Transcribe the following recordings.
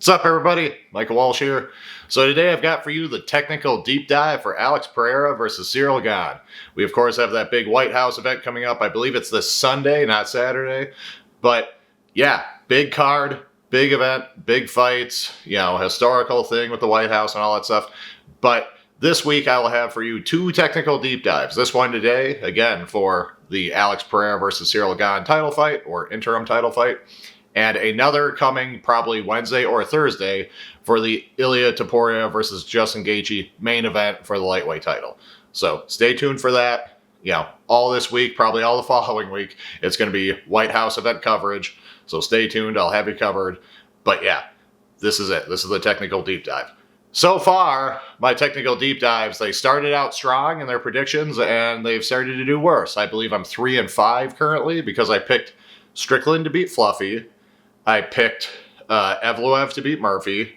What's up, everybody? Michael Walsh here. So today I've got for you the technical deep dive for Alex Pereira versus Cyril Gane. We, of course, have that big White House event coming up. I believe it's this Sunday, not Saturday. But yeah, big card, big event, big fights, historical thing with the White House and all that stuff. But this week I will have for you two technical deep dives. This one today, again, for the Alex Pereira versus Cyril Gane title fight, or interim title fight. And another coming probably Wednesday or Thursday for the Ilia Topuria versus Justin Gaethje main event for the lightweight title. So stay tuned for that. All this week, probably all the following week, it's going to be White House event coverage. So stay tuned. I'll have you covered. But yeah, this is it. This is the technical deep dive. So far, my technical deep dives, they started out strong in their predictions, and they've started to do worse. I believe I'm 3-5 currently because I picked Strickland to beat Fluffy. I picked Evloev to beat Murphy.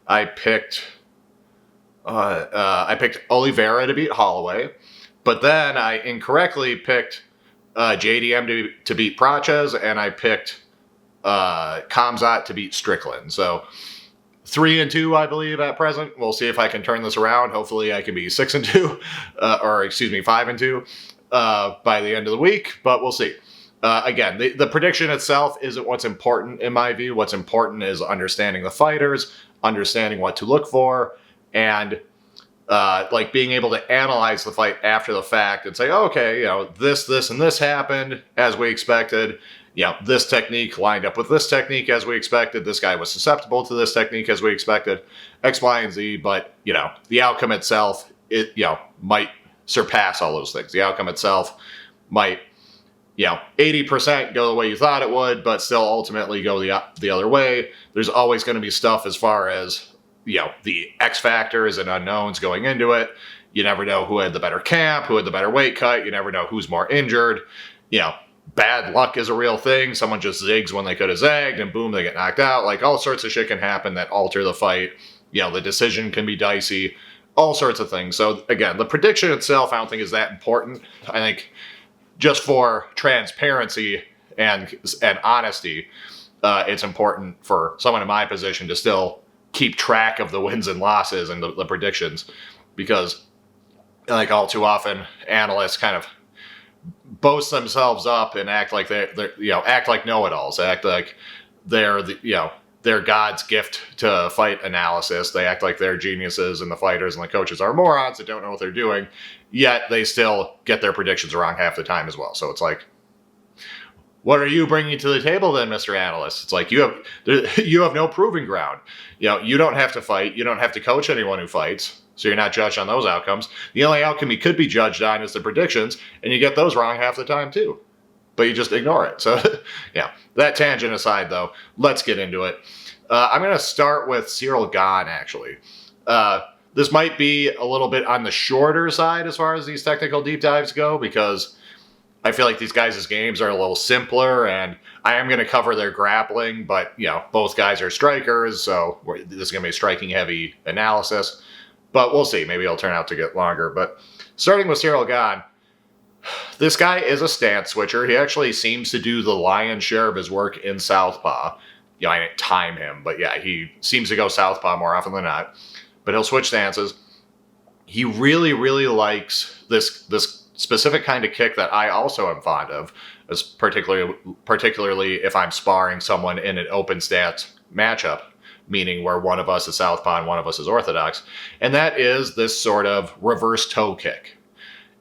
I picked Oliveira to beat Holloway. But then I incorrectly picked JDM to beat Praches, and I picked Khamzat to beat Strickland. So 3-2, I believe, at present. We'll see if I can turn this around. Hopefully I can be 6-2, 5-2 by the end of the week, but we'll see. Again, the prediction itself isn't what's important in my view. What's important is understanding the fighters, understanding what to look for, and being able to analyze the fight after the fact and say, okay, this, and this happened as we expected. This technique lined up with this technique as we expected. This guy was susceptible to this technique as we expected, X, Y, and Z. But, the outcome itself, might surpass all those things. The outcome itself might 80% go the way you thought it would, but still ultimately go the other way. There's always going to be stuff as far as, the X factors and unknowns going into it. You never know who had the better camp, who had the better weight cut. You never know who's more injured. Bad luck is a real thing. Someone just zigs when they could have zagged, and boom, they get knocked out. Like, all sorts of shit can happen that alter the fight. The decision can be dicey. All sorts of things. So, again, the prediction itself, I don't think is that important. I think just for transparency and honesty, it's important for someone in my position to still keep track of the wins and losses and the predictions, because all too often analysts kind of boast themselves up and act like they're act like know-it-alls, act like they're they're God's gift to fight analysis. They act like they're geniuses, and the fighters and the coaches are morons that don't know what they're doing, yet they still get their predictions wrong half the time as well. So it's like, what are you bringing to the table then, Mr. Analyst? It's like, you have no proving ground. You don't have to fight. You don't have to coach anyone who fights, so you're not judged on those outcomes. The only outcome you could be judged on is the predictions, and you get those wrong half the time too. But you just ignore it. So, that tangent aside, though, let's get into it. I'm going to start with Cyril Gane, actually. This might be a little bit on the shorter side as far as these technical deep dives go, because I feel like these guys' games are a little simpler, and I am going to cover their grappling, but, both guys are strikers, so this is going to be a striking-heavy analysis. But we'll see. Maybe it'll turn out to get longer. But starting with Cyril Gane, this guy is a stance switcher. He actually seems to do the lion's share of his work in southpaw. I didn't time him, but yeah, he seems to go southpaw more often than not. But he'll switch stances. He really, really likes this specific kind of kick that I also am fond of, as particularly if I'm sparring someone in an open stance matchup, meaning where one of us is southpaw and one of us is orthodox, and that is this sort of reverse toe kick.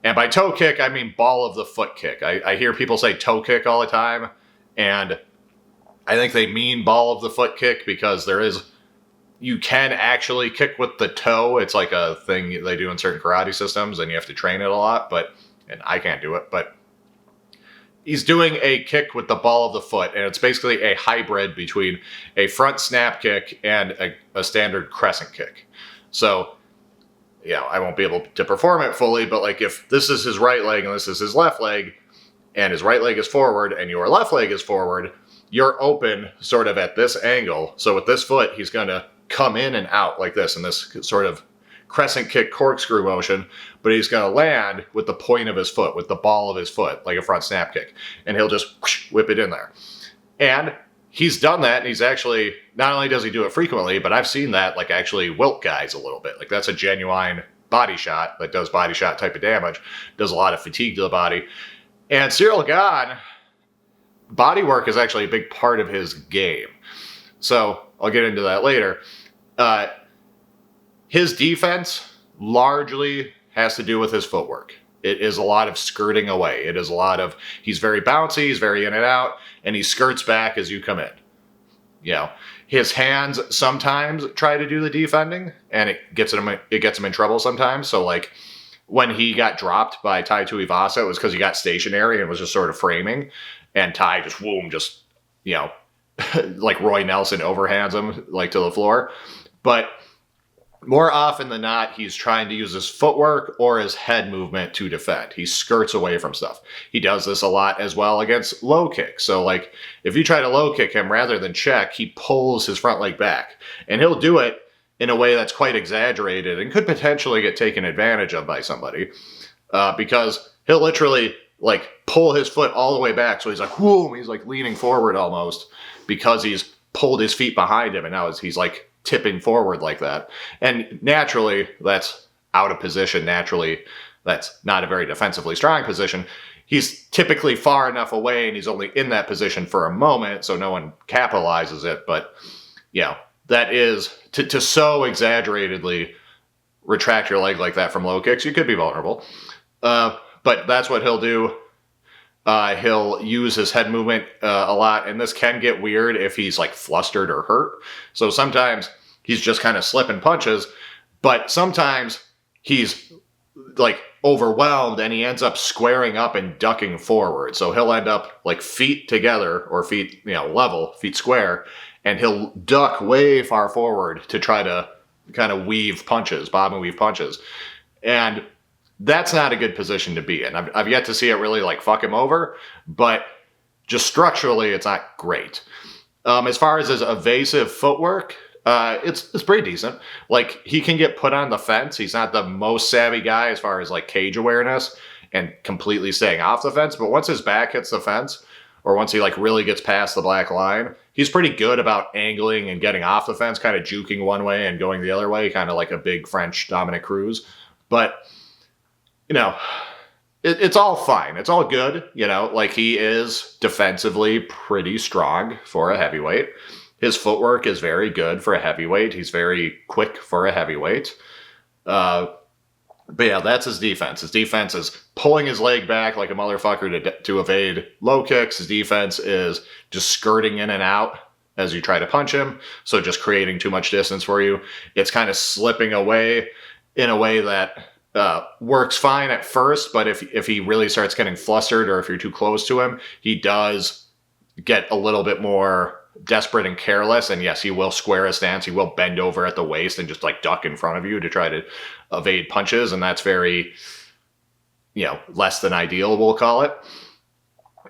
And by toe kick, I mean ball of the foot kick. I hear people say toe kick all the time, and I think they mean ball of the foot kick because you can actually kick with the toe. It's like a thing they do in certain karate systems, and you have to train it a lot, and I can't do it, but he's doing a kick with the ball of the foot, and it's basically a hybrid between a front snap kick and a standard crescent kick. So, I won't be able to perform it fully, but if this is his right leg and this is his left leg, and his right leg is forward and your left leg is forward, you're open sort of at this angle. So with this foot, he's going to come in and out like this in this sort of crescent kick corkscrew motion, but he's going to land with the point of his foot, with the ball of his foot, like a front snap kick. And he'll just whip it in there. And he's done that, and he's actually, not only does he do it frequently, but I've seen that like actually wilt guys a little bit. Like that's a genuine body shot that does body shot type of damage, does a lot of fatigue to the body. And Cyril Gane, body work is actually a big part of his game. So I'll get into that later. His defense largely has to do with his footwork. It is a lot of skirting away. It is a lot of, he's very bouncy, he's very in and out, and he skirts back as you come in. You know, his hands sometimes try to do the defending, and it gets him in trouble sometimes. So like when he got dropped by Tai Tuivasa, it was because he got stationary and was just sort of framing, and Tai just you know, like Roy Nelson overhands him like to the floor. But more often than not, he's trying to use his footwork or his head movement to defend. He skirts away from stuff. He does this a lot as well against low kicks. So, like, if you try to low kick him rather than check, he pulls his front leg back. And he'll do it in a way that's quite exaggerated and could potentially get taken advantage of by somebody. Because he'll literally, like, pull his foot all the way back. So he's like, whoa, he's like leaning forward almost because he's pulled his feet behind him. And now he's like, tipping forward like that. And naturally, that's out of position. Naturally, that's not a very defensively strong position. He's typically far enough away, and he's only in that position for a moment, so no one capitalizes it. But, you know, that is, to so exaggeratedly retract your leg like that from low kicks, you could be vulnerable. But that's what he'll do. He'll use his head movement a lot, and this can get weird if he's like flustered or hurt. So sometimes he's just kind of slipping punches, but sometimes he's like overwhelmed and he ends up squaring up and ducking forward. So he'll end up like feet together or feet, you know, level, feet square, and he'll duck way far forward to try to kind of weave punches, bob and weave punches. And that's not a good position to be in. I've yet to see it really like fuck him over, but just structurally, it's not great. As far as his evasive footwork, it's pretty decent. Like, he can get put on the fence. He's not the most savvy guy as far as like cage awareness and completely staying off the fence, but once his back hits the fence, or once he like really gets past the black line, he's pretty good about angling and getting off the fence, kind of juking one way and going the other way, kind of like a big French Dominic Cruz. But you know, it's all fine. It's all good. You know, like, he is defensively pretty strong for a heavyweight. His footwork is very good for a heavyweight. He's very quick for a heavyweight. But yeah, that's his defense. His defense is pulling his leg back like a motherfucker to evade low kicks. His defense is just skirting in and out as you try to punch him. So just creating too much distance for you. It's kind of slipping away in a way that works fine at first, but if he really starts getting flustered or if you're too close to him, he does get a little bit more desperate and careless. And yes, he will square his stance. He will bend over at the waist and just like duck in front of you to try to evade punches. And that's very, you know, less than ideal, we'll call it.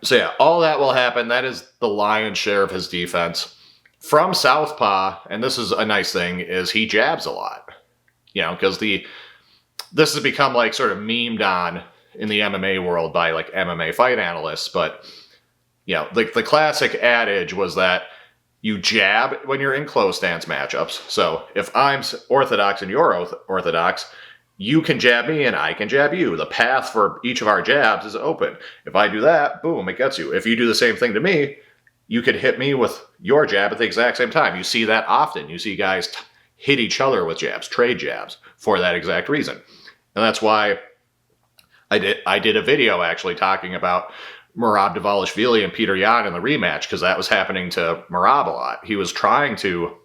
So yeah, all that will happen. That is the lion's share of his defense. From southpaw, and this is a nice thing, is he jabs a lot. You know, because this has become like sort of memed on in the MMA world by like MMA fight analysts. But, you know, the classic adage was that you jab when you're in close stance matchups. So if I'm orthodox and you're orthodox, you can jab me and I can jab you. The path for each of our jabs is open. If I do that, boom, it gets you. If you do the same thing to me, you could hit me with your jab at the exact same time. You see that often. You see guys hit each other with jabs, trade jabs, for that exact reason. And that's why I did a video actually talking about Merab Dvalishvili and Peter Yan in the rematch, because that was happening to Merab a lot. He was trying to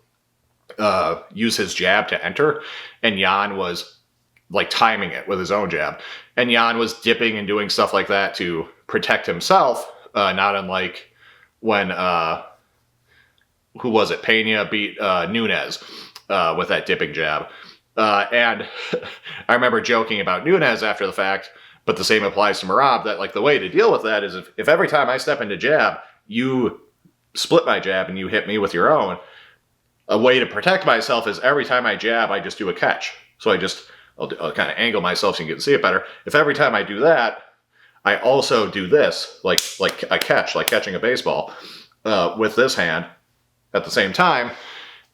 use his jab to enter, and Yan was like timing it with his own jab. And Yan was dipping and doing stuff like that to protect himself, not unlike when, who was it? Pena beat Nunes with that dipping jab. And I remember joking about Nunes after the fact, but the same applies to Merab, that like the way to deal with that is if every time I step into jab, you split my jab and you hit me with your own, a way to protect myself is every time I jab, I just do a catch. So I'll kind of angle myself so you can see it better. If every time I do that, I also do this, like a catch, like catching a baseball, with this hand at the same time,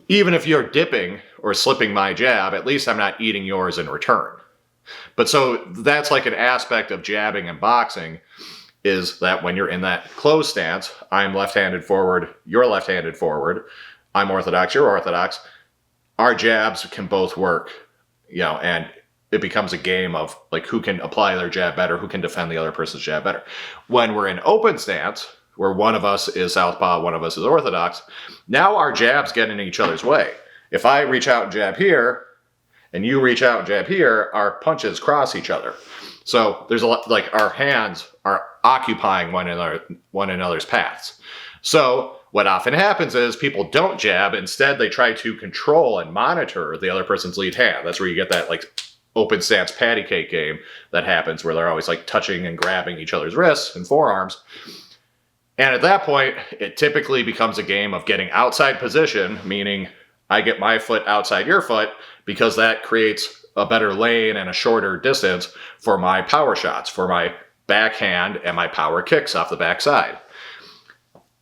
even if you're dipping or slipping my jab, at least I'm not eating yours in return. But so that's like an aspect of jabbing and boxing, is that when you're in that closed stance, I'm left-handed forward, you're left-handed forward, I'm orthodox, you're orthodox, our jabs can both work, and it becomes a game of like who can apply their jab better, who can defend the other person's jab better. When we're in open stance, where one of us is southpaw, one of us is orthodox, now our jabs get in each other's way. If I reach out and jab here, and you reach out and jab here, our punches cross each other. So there's a lot, like our hands are occupying one another's paths. So what often happens is people don't jab. Instead, they try to control and monitor the other person's lead hand. That's where you get that like open stance patty cake game that happens where they're always like touching and grabbing each other's wrists and forearms. And at that point, it typically becomes a game of getting outside position, meaning I get my foot outside your foot, because that creates a better lane and a shorter distance for my power shots, for my backhand and my power kicks off the backside.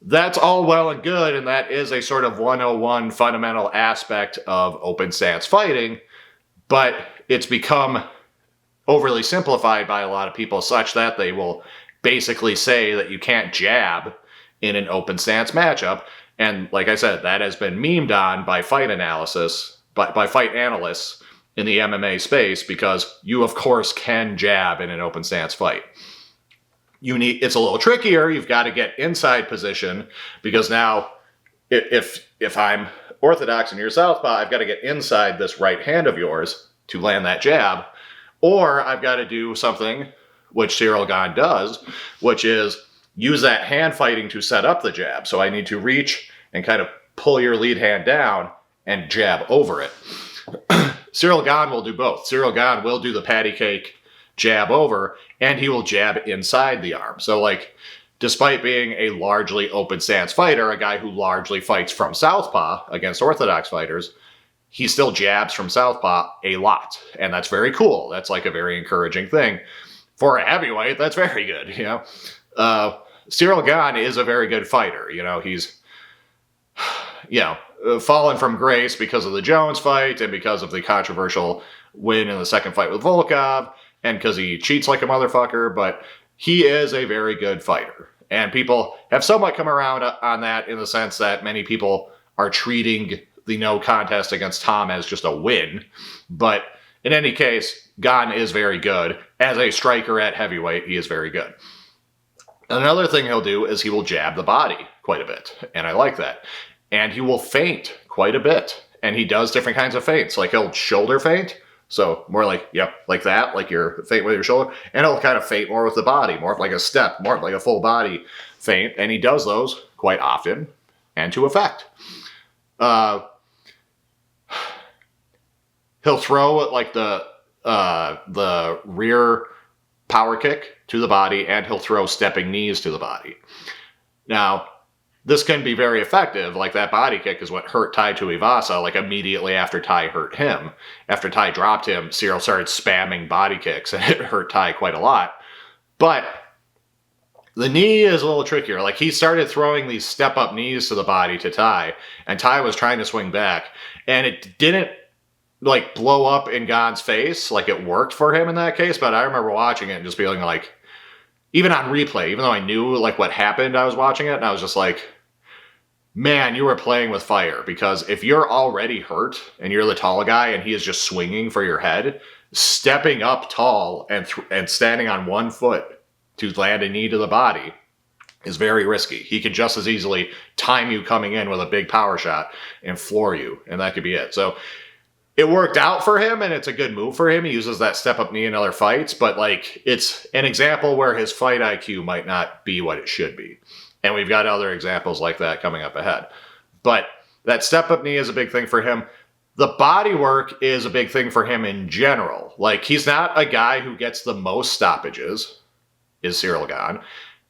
That's all well and good, and that is a sort of 101 fundamental aspect of open stance fighting, but it's become overly simplified by a lot of people such that they will basically say that you can't jab in an open stance matchup. And like I said, that has been memed on by fight analysis, by fight analysts in the MMA space, because you of course can jab in an open stance fight. It's a little trickier. You've got to get inside position, because now if I'm orthodox and you're southpaw, I've got to get inside this right hand of yours to land that jab, or I've got to do something which Cyril Gane does, which is use that hand fighting to set up the jab. So I need to reach and kind of pull your lead hand down and jab over it. Cyril Gane will do both. Cyril Gane will do the patty cake jab over, and he will jab inside the arm. So like, despite being a largely open stance fighter, a guy who largely fights from southpaw against orthodox fighters, he still jabs from southpaw a lot. And that's very cool. That's like a very encouraging thing. For a heavyweight, that's very good, Cyril Gane is a very good fighter. He's, fallen from grace because of the Jones fight and because of the controversial win in the second fight with Volkov and because he cheats like a motherfucker, but he is a very good fighter. And people have somewhat come around on that in the sense that many people are treating the no contest against Tom as just a win. But in any case, Gane is very good. As a striker at heavyweight, he is very good. Another thing he'll do is he will jab the body quite a bit, and I like that. And he will feint quite a bit, and he does different kinds of feints. Like he'll shoulder feint, so more like, like that, like your feint with your shoulder, and he'll kind of feint more with the body, more of like a step, more of like a full body feint, and he does those quite often and to effect. He'll throw like the rear power kick to the body, and he'll throw stepping knees to the body. Now, this can be very effective. Like that body kick is what hurt Tai Tuivasa, like immediately after Tai hurt him. After Tai dropped him, Cyril started spamming body kicks, and it hurt Tai quite a lot. But the knee is a little trickier. Like he started throwing these step-up knees to the body to Tai, and Tai was trying to swing back, and it didn't like blow up in Gane's face. Like it worked for him in that case, but I remember watching it and just feeling like, even on replay, even though I knew like what happened, I was watching it and I was just like, man, you were playing with fire. Because if you're already hurt and you're the tall guy and he is just swinging for your head, stepping up tall and standing on one foot to land a knee to the body is very risky. He could just as easily time you coming in with a big power shot and floor you, and that could be it. So it worked out for him, and it's a good move for him. He uses that step-up knee in other fights, but like it's an example where his fight IQ might not be what it should be. And we've got other examples like that coming up ahead. But that step-up knee is a big thing for him. The body work is a big thing for him in general. Like, he's not a guy who gets the most stoppages, is Cyril Gane.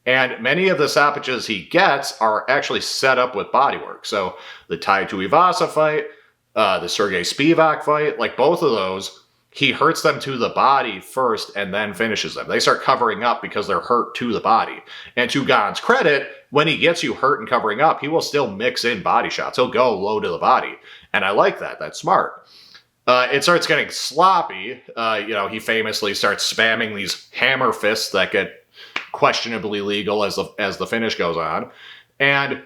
And many of the stoppages he gets are actually set up with body work. So the Tai Tuivasa fight, the Sergey Spivak fight, like both of those, he hurts them to the body first and then finishes them. They start covering up because they're hurt to the body. And to Gane's credit, when he gets you hurt and covering up, he will still mix in body shots. He'll go low to the body. And I like that. That's smart. It starts getting sloppy. He famously starts spamming these hammer fists that get questionably legal as the finish goes on. And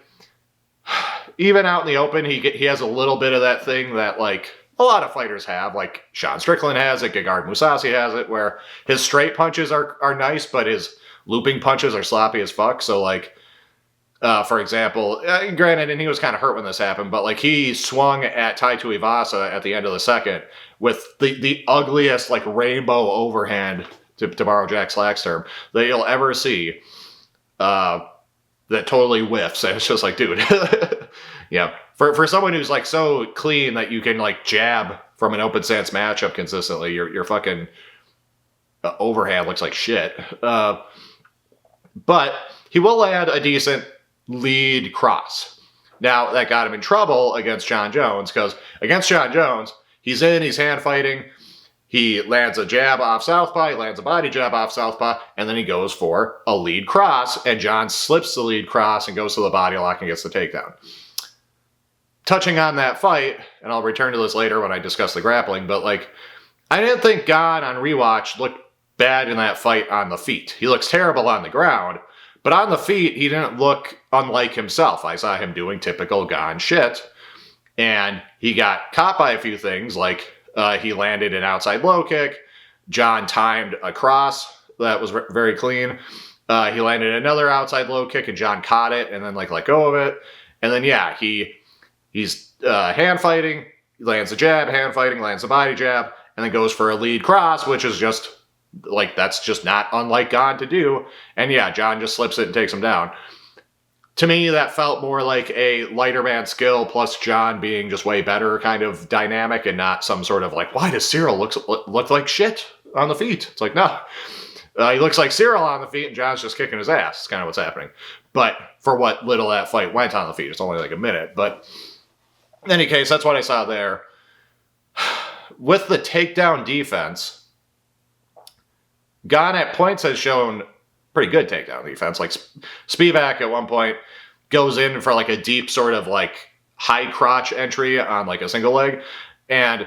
even out in the open, he has a little bit of that thing that, like, a lot of fighters have. Like, Sean Strickland has it, Gegard Mousasi has it, where his straight punches are nice, but his looping punches are sloppy as fuck. So, like, for example, granted, and he was kind of hurt when this happened, but, like, he swung at Tai Tuivasa at the end of the second with the ugliest, like, rainbow overhand, to borrow Jack Slack's term, that you'll ever see, that totally whiffs. And it's just like, dude, yeah. For someone who's, like, so clean that you can, like, jab from an open stance matchup consistently, your fucking overhand looks like shit. But he will add a decent lead cross. Now, that got him in trouble against Jon Jones, because against Jon Jones, he's hand fighting. He lands a jab off southpaw, he lands a body jab off southpaw, and then he goes for a lead cross, and Jon slips the lead cross and goes to the body lock and gets the takedown. Touching on that fight, and I'll return to this later when I discuss the grappling, but, like, I didn't think Gane on rewatch looked bad in that fight on the feet. He looks terrible on the ground, but on the feet, he didn't look unlike himself. I saw him doing typical Gane shit, and he got caught by a few things, like he landed an outside low kick. Jon timed a cross that was very clean. He landed another outside low kick, and Jon caught it and then, like, let go of it. And then, yeah, he's hand fighting, he lands a jab, hand fighting, lands a body jab, and then goes for a lead cross, which is just, like, that's just not unlike Gane to do. And yeah, Jon just slips it and takes him down. To me, that felt more like a lighter man skill plus Jon being just way better kind of dynamic, and not some sort of, like, why does Cyril look like shit on the feet? It's like, no. He looks like Cyril on the feet, and Jon's just kicking his ass. It's kind of what's happening. But for what little that fight went on the feet, it's only like a minute. But in any case, that's what I saw there. With the takedown defense, Gane at points has shown pretty good takedown defense. Like, Spivak at one point goes in for, like, a deep sort of, like, high crotch entry on, like, a single leg, and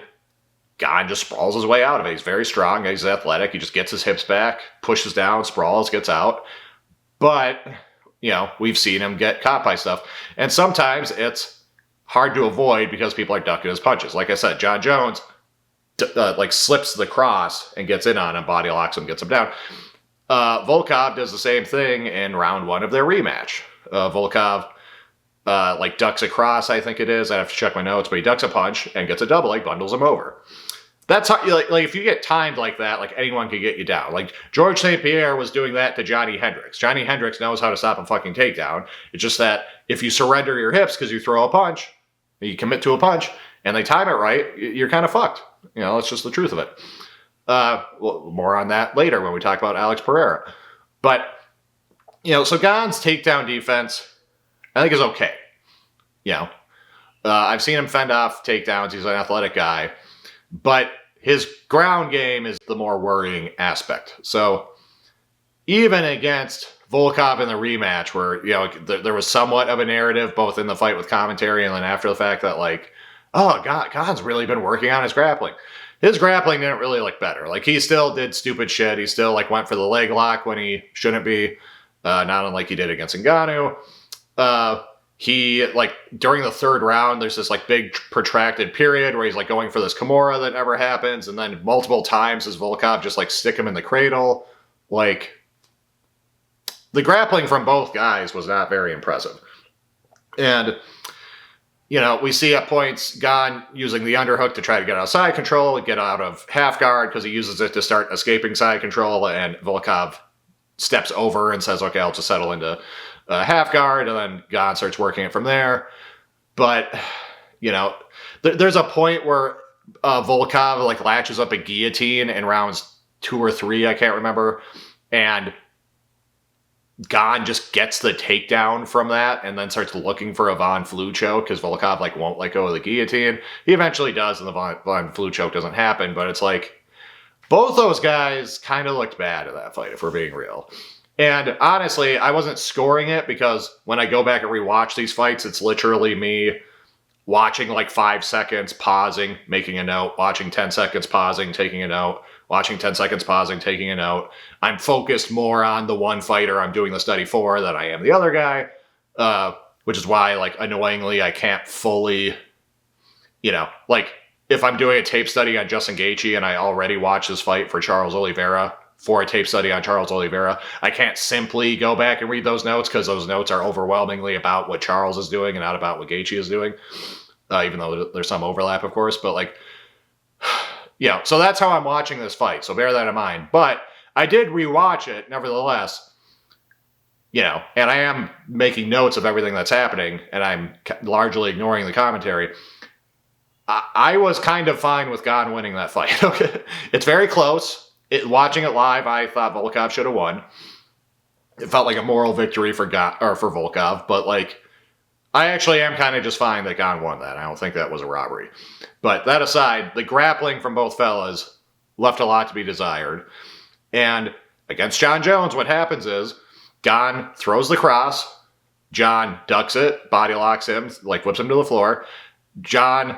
Gane just sprawls his way out of it. He's very strong, he's athletic, he just gets his hips back, pushes down, sprawls, gets out. But, we've seen him get caught by stuff, and sometimes it's hard to avoid because people are ducking his punches. Like I said, Jon Jones slips the cross and gets in on him, body locks him, gets him down. Volkov does the same thing in round one of their rematch. Volkov ducks a cross, I think it is. I have to check my notes, but he ducks a punch and gets a double leg, bundles him over. That's how, if you get timed like that, like, anyone could get you down. Like, George St. Pierre was doing that to Johnny Hendricks. Johnny Hendricks knows how to stop a fucking takedown. It's just that if you surrender your hips because you throw a punch, you commit to a punch, and they time it right, you're kind of fucked. It's just the truth of it. Well, more on that later when we talk about Alex Pereira. But, so Gane's takedown defense, I think, is okay. I've seen him fend off takedowns. He's an athletic guy. But his ground game is the more worrying aspect. So even against Volkov in the rematch, where, there was somewhat of a narrative, both in the fight with commentary and then after the fact, that, like, oh, Gane's really been working on his grappling. His grappling didn't really look better. Like, he still did stupid shit. He still, like, went for the leg lock when he shouldn't be, not unlike he did against Ngannou. He, like, during the third round, there's this, like, big protracted period where he's, like, going for this Kimura that never happens, and then multiple times does Volkov just, like, stick him in the cradle. Like, the grappling from both guys was not very impressive. And, we see at points Gane using the underhook to try to get out of side control, get out of half guard, because he uses it to start escaping side control, and Volkov steps over and says, okay, I'll just settle into half guard, and then Gane starts working it from there. But, there's a point where Volkov, like, latches up a guillotine in rounds 2 or 3, I can't remember, and Gane just gets the takedown from that and then starts looking for a Von Flue choke because Volkov, like, won't let go of the guillotine. He eventually does, and the Von Flue choke doesn't happen, but it's like, Both those guys kind of looked bad in that fight, if we're being real. And honestly, I wasn't scoring it because when I go back and rewatch these fights, it's literally me watching like 5 seconds, pausing, making a note, watching 10 seconds, pausing, taking a note, watching 10 seconds, pausing, taking a note. I'm focused more on the one fighter I'm doing the study for than I am the other guy, which is why, like, annoyingly, I can't fully, like, if I'm doing a tape study on Justin Gaethje and I already watched this fight for Charles Oliveira, for a tape study on Charles Oliveira, I can't simply go back and read those notes because those notes are overwhelmingly about what Charles is doing and not about what Gaethje is doing, even though there's some overlap, of course. But, like, so that's how I'm watching this fight, so bear that in mind. But I did rewatch it, nevertheless, and I am making notes of everything that's happening, and I'm largely ignoring the commentary. I was kind of fine with Gane winning that fight. Okay, it's very close. Watching it live, I thought Volkov should have won. It felt like a moral victory for Volkov, but, like, I actually am kind of just fine that Gane won that. I don't think that was a robbery. But that aside, the grappling from both fellas left a lot to be desired. And against Jon Jones, what happens is Gane throws the cross, Jon ducks it, body locks him, like whips him to the floor. Jon,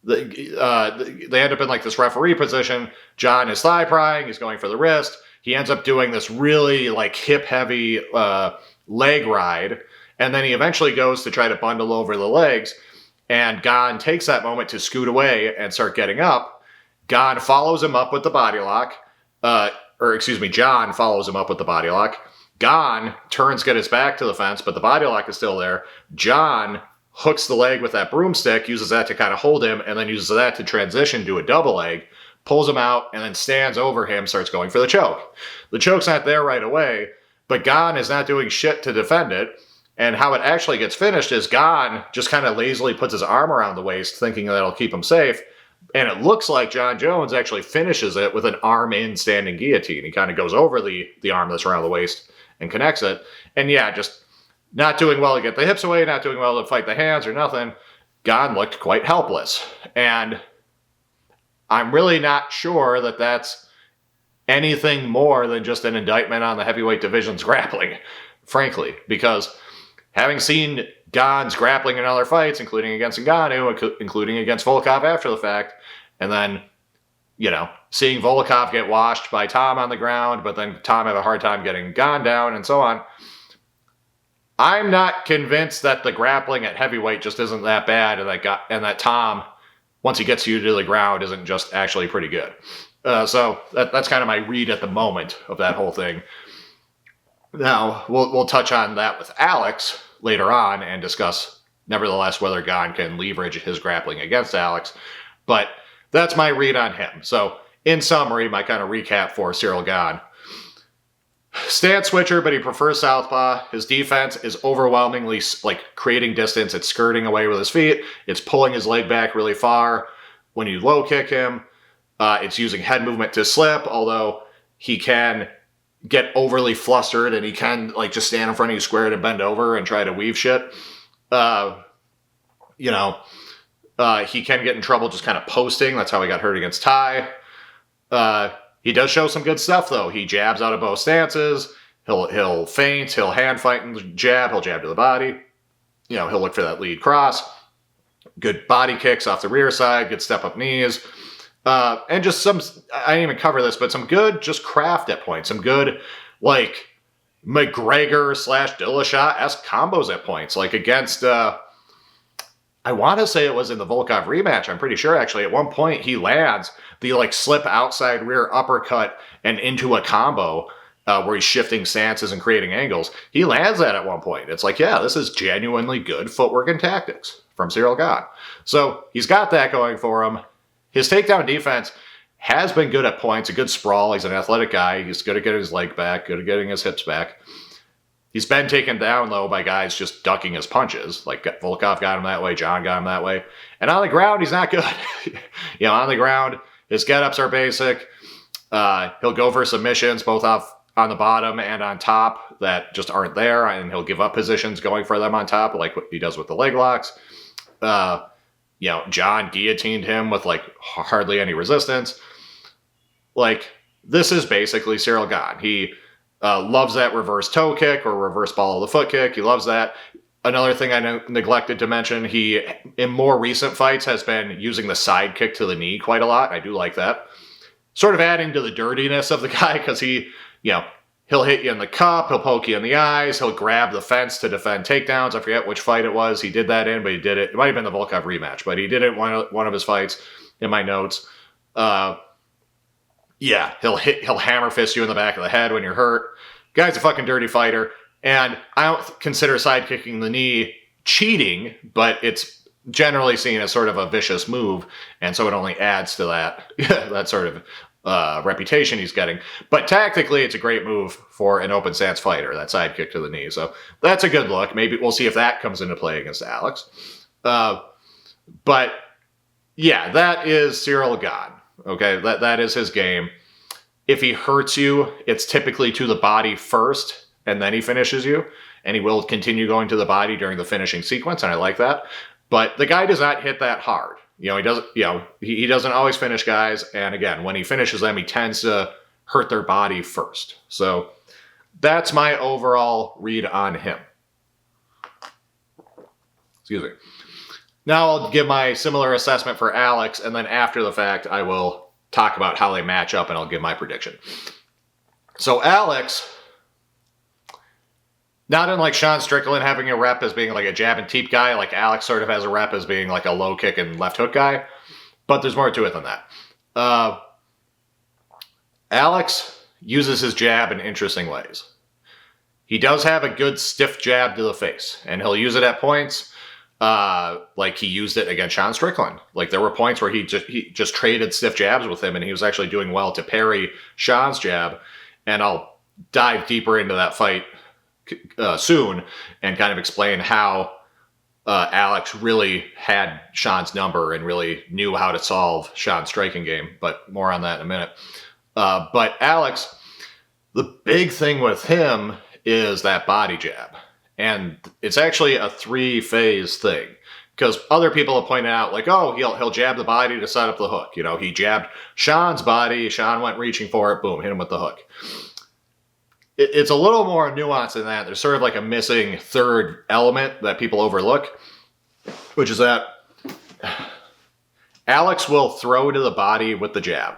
they end up in like this referee position. Jon is thigh prying, he's going for the wrist. He ends up doing this really like hip heavy leg ride. And then he eventually goes to try to bundle over the legs. And Gane takes that moment to scoot away and start getting up. Gane follows him up with the body lock. Jon follows him up with the body lock. Gane turns, get his back to the fence, but the body lock is still there. Jon hooks the leg with that broomstick, uses that to kind of hold him, and then uses that to transition to a double leg, pulls him out, and then stands over him, starts going for the choke. The choke's not there right away, but Gane is not doing shit to defend it. And how it actually gets finished is Gane just kind of lazily puts his arm around the waist, thinking that'll keep him safe. And it looks like Jon Jones actually finishes it with an arm-in standing guillotine. He kind of goes over the arm that's around the waist and connects it. And yeah, just not doing well to get the hips away, not doing well to fight the hands or nothing. Gane looked quite helpless. And I'm really not sure that that's anything more than just an indictment on the heavyweight division's grappling, frankly, because having seen Gane's grappling in other fights, including against Ngannou, including against Volkov after the fact, and then, seeing Volkov get washed by Tom on the ground, but then Tom have a hard time getting Gane down, and so on, I'm not convinced that the grappling at heavyweight just isn't that bad, and that Tom, once he gets you to the ground, isn't just actually pretty good. So that's kind of my read at the moment of that whole thing. Now, we'll touch on that with Alex later on and discuss, nevertheless, whether Gane can leverage his grappling against Alex. But that's my read on him. So, in summary, my kind of recap for Cyril Gane. Stance switcher, but he prefers southpaw. His defense is overwhelmingly like creating distance. It's skirting away with his feet. It's pulling his leg back really far when you low kick him. It's using head movement to slip, although he can get overly flustered and he can like just stand in front of you squared and bend over and try to weave shit. He can get in trouble just kind of posting. That's how he got hurt against Ty. He does show some good stuff, though. He jabs out of both stances. He'll feint. He'll hand fight and jab. He'll jab to the body. He'll look for that lead cross. Good body kicks off the rear side. Good step-up knees. And just some, I didn't even cover this, but some good just craft at points. Some good, like, McGregor/Dillashaw-esque combos at points. Like against, I want to say it was in the Volkov rematch. I'm pretty sure, actually. At one point, he lands the, like, slip outside rear uppercut and into a combo where he's shifting stances and creating angles. He lands that at one point. It's like, yeah, this is genuinely good footwork and tactics from Cyril Gane. So he's got that going for him. His takedown defense has been good at points, a good sprawl. He's an athletic guy. He's good at getting his leg back, good at getting his hips back. He's been taken down, though, by guys just ducking his punches. Like Volkov got him that way, Jon got him that way. And on the ground, he's not good. On the ground, his get-ups are basic. He'll go for submissions, both off on the bottom and on top, that just aren't there. And he'll give up positions going for them on top, like what he does with the leg locks. Jon guillotined him with like hardly any resistance. like, this is basically Cyril Gane. He loves that reverse toe kick or reverse ball of the foot kick. He loves that. Another thing I neglected to mention, he, in more recent fights, has been using the side kick to the knee quite a lot. I do like that. Sort of adding to the dirtiness of the guy, because he, he'll hit you in the cup, he'll poke you in the eyes, he'll grab the fence to defend takedowns. I forget which fight it was he did that in, but he did it. It might have been the Volkov rematch, but he did it in one of his fights in my notes. Yeah, he'll hammer fist you in the back of the head when you're hurt. Guy's a fucking dirty fighter. And I don't consider side kicking the knee cheating, but it's generally seen as sort of a vicious move, and so it only adds to that that sort of reputation he's getting. But tactically, it's a great move for an open stance fighter, that side kick to the knee. So that's a good look. Maybe we'll see if that comes into play against Alex. But yeah, that is Cyril Gane. Okay, that is his game. If he hurts you, it's typically to the body first, and then he finishes you, and he will continue going to the body during the finishing sequence, and I like that. But the guy does not hit that hard. He doesn't. He doesn't always finish guys, and again, when he finishes them, he tends to hurt their body first. So that's my overall read on him. Excuse me. Now I'll give my similar assessment for Alex, and then after the fact, I will talk about how they match up, and I'll give my prediction. So Alex, not unlike Sean Strickland having a rep as being like a jab and teep guy, like Alex sort of has a rep as being like a low kick and left hook guy, but there's more to it than that. Alex uses his jab in interesting ways. He does have a good stiff jab to the face, and he'll use it at points. Like he used it against Sean Strickland. Like there were points where he just traded stiff jabs with him, and he was actually doing well to parry Sean's jab. And I'll dive deeper into that fight soon and kind of explain how Alex really had Sean's number and really knew how to solve Sean's striking game. But more on that in a minute. But Alex, the big thing with him is that body jab. And it's actually a 3-phase thing, because other people have pointed out, like, oh, he'll jab the body to set up the hook. He jabbed Sean's body. Sean went reaching for it. Boom, hit him with the hook. It's a little more nuanced than that. There's sort of like a missing third element that people overlook, which is that Alex will throw to the body with the jab,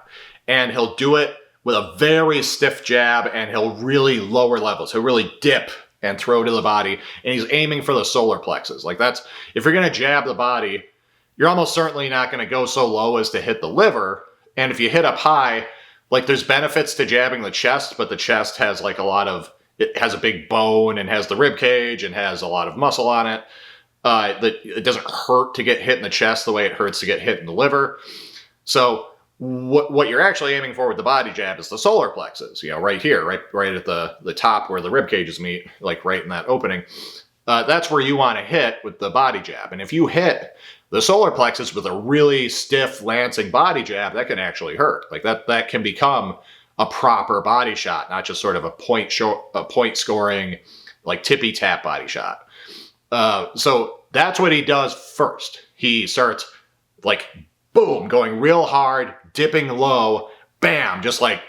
and he'll do it with a very stiff jab, and he'll really lower levels. He'll really dip and throw to the body, and he's aiming for the solar plexus. Like that's, if you're going to jab the body, you're almost certainly not going to go so low as to hit the liver. And if you hit up high, like there's benefits to jabbing the chest, but the chest has like it has a big bone and has the rib cage and has a lot of muscle on it. It doesn't hurt to get hit in the chest the way it hurts to get hit in the liver. So what you're actually aiming for with the body jab is the solar plexus, right here, right at the top where the rib cages meet, like right in that opening. That's where you want to hit with the body jab. And if you hit the solar plexus with a really stiff lancing body jab, that can actually hurt. Like that can become a proper body shot, not just sort of a point scoring, like tippy tap body shot. So that's what he does first. He starts like boom, going real hard, dipping low, bam, just like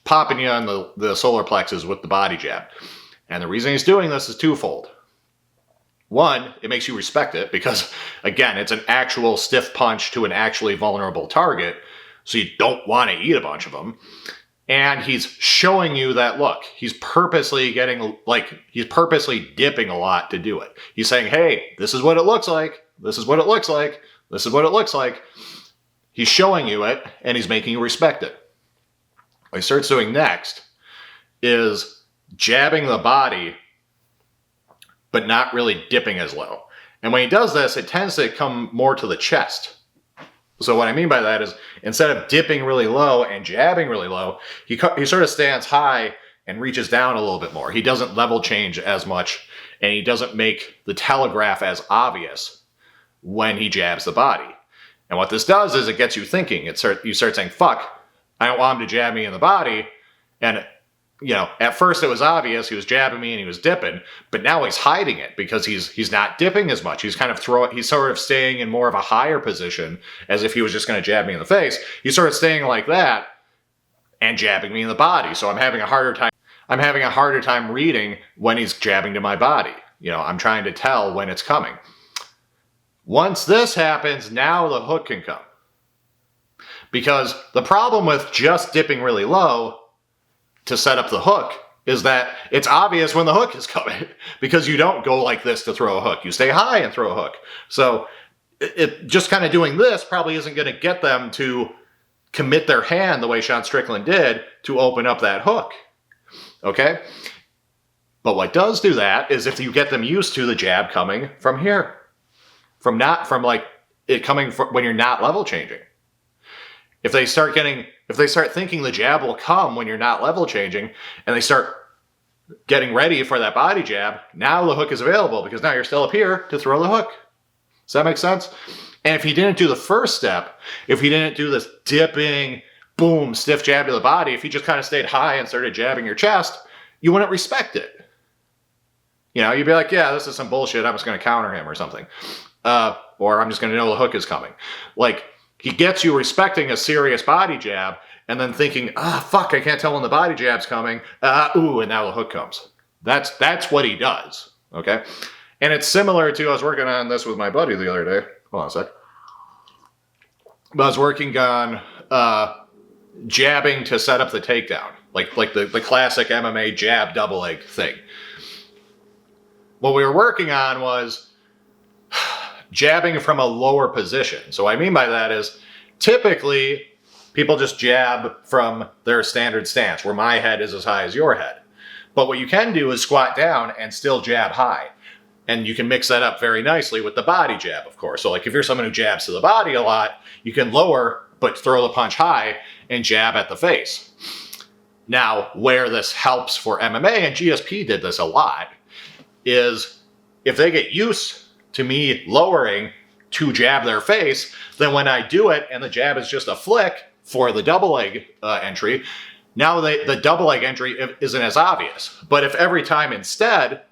popping you on the solar plexus with the body jab. And the reason he's doing this is twofold. One, it makes you respect it because, again, it's an actual stiff punch to an actually vulnerable target, so you don't want to eat a bunch of them. And he's showing you that, look, he's purposely dipping a lot to do it. He's saying, hey, this is what it looks like. This is what it looks like. This is what it looks like. He's showing you it, and he's making you respect it. What he starts doing next is jabbing the body, but not really dipping as low. And when he does this, it tends to come more to the chest. So what I mean by that is, instead of dipping really low and jabbing really low, he sort of stands high and reaches down a little bit more. He doesn't level change as much, and he doesn't make the telegraph as obvious when he jabs the body. And what this does is it gets you thinking. You start saying, fuck, I don't want him to jab me in the body. And, at first it was obvious he was jabbing me and he was dipping, but now he's hiding it because he's not dipping as much. He's he's sort of staying in more of a higher position as if he was just going to jab me in the face. He's sort of staying like that, and jabbing me in the body. So I'm having a harder time reading when he's jabbing to my body. You know, I'm trying to tell when it's coming. Once this happens, now the hook can come. Because the problem with just dipping really low to set up the hook is that it's obvious when the hook is coming, because you don't go like this to throw a hook. You stay high and throw a hook. So it just kind of doing this probably isn't going to get them to commit their hand the way Sean Strickland did to open up that hook. Okay? But what does do that is if you get them used to the jab coming from here. From like it coming from when you're not level changing. If they start thinking the jab will come when you're not level changing, and they start getting ready for that body jab, now the hook is available because now you're still up here to throw the hook. Does that make sense? And if he didn't do the first step, if he didn't do this dipping, boom, stiff jab to the body, if he just kind of stayed high and started jabbing your chest, you wouldn't respect it. You know, you'd be like, yeah, this is some bullshit. I'm just going to counter him or something. Or I'm just going to know the hook is coming. Like, he gets you respecting a serious body jab and then thinking, fuck, I can't tell when the body jab's coming. And now the hook comes. That's what he does, okay? And it's similar to, I was working on this with my buddy the other day. Hold on a sec. But I was working on jabbing to set up the takedown. Like the classic MMA jab double leg thing. What we were working on was jabbing from a lower position. So what I mean by that is typically people just jab from their standard stance where my head is as high as your head. But what you can do is squat down and still jab high. And you can mix that up very nicely with the body jab, of course. So like if you're someone who jabs to the body a lot, you can lower but throw the punch high and jab at the face. Now, where this helps for MMA, and GSP did this a lot, is if they get used to me lowering to jab their face, then when I do it and the jab is just a flick for the double leg entry, now the double leg entry isn't as obvious. But if every time instead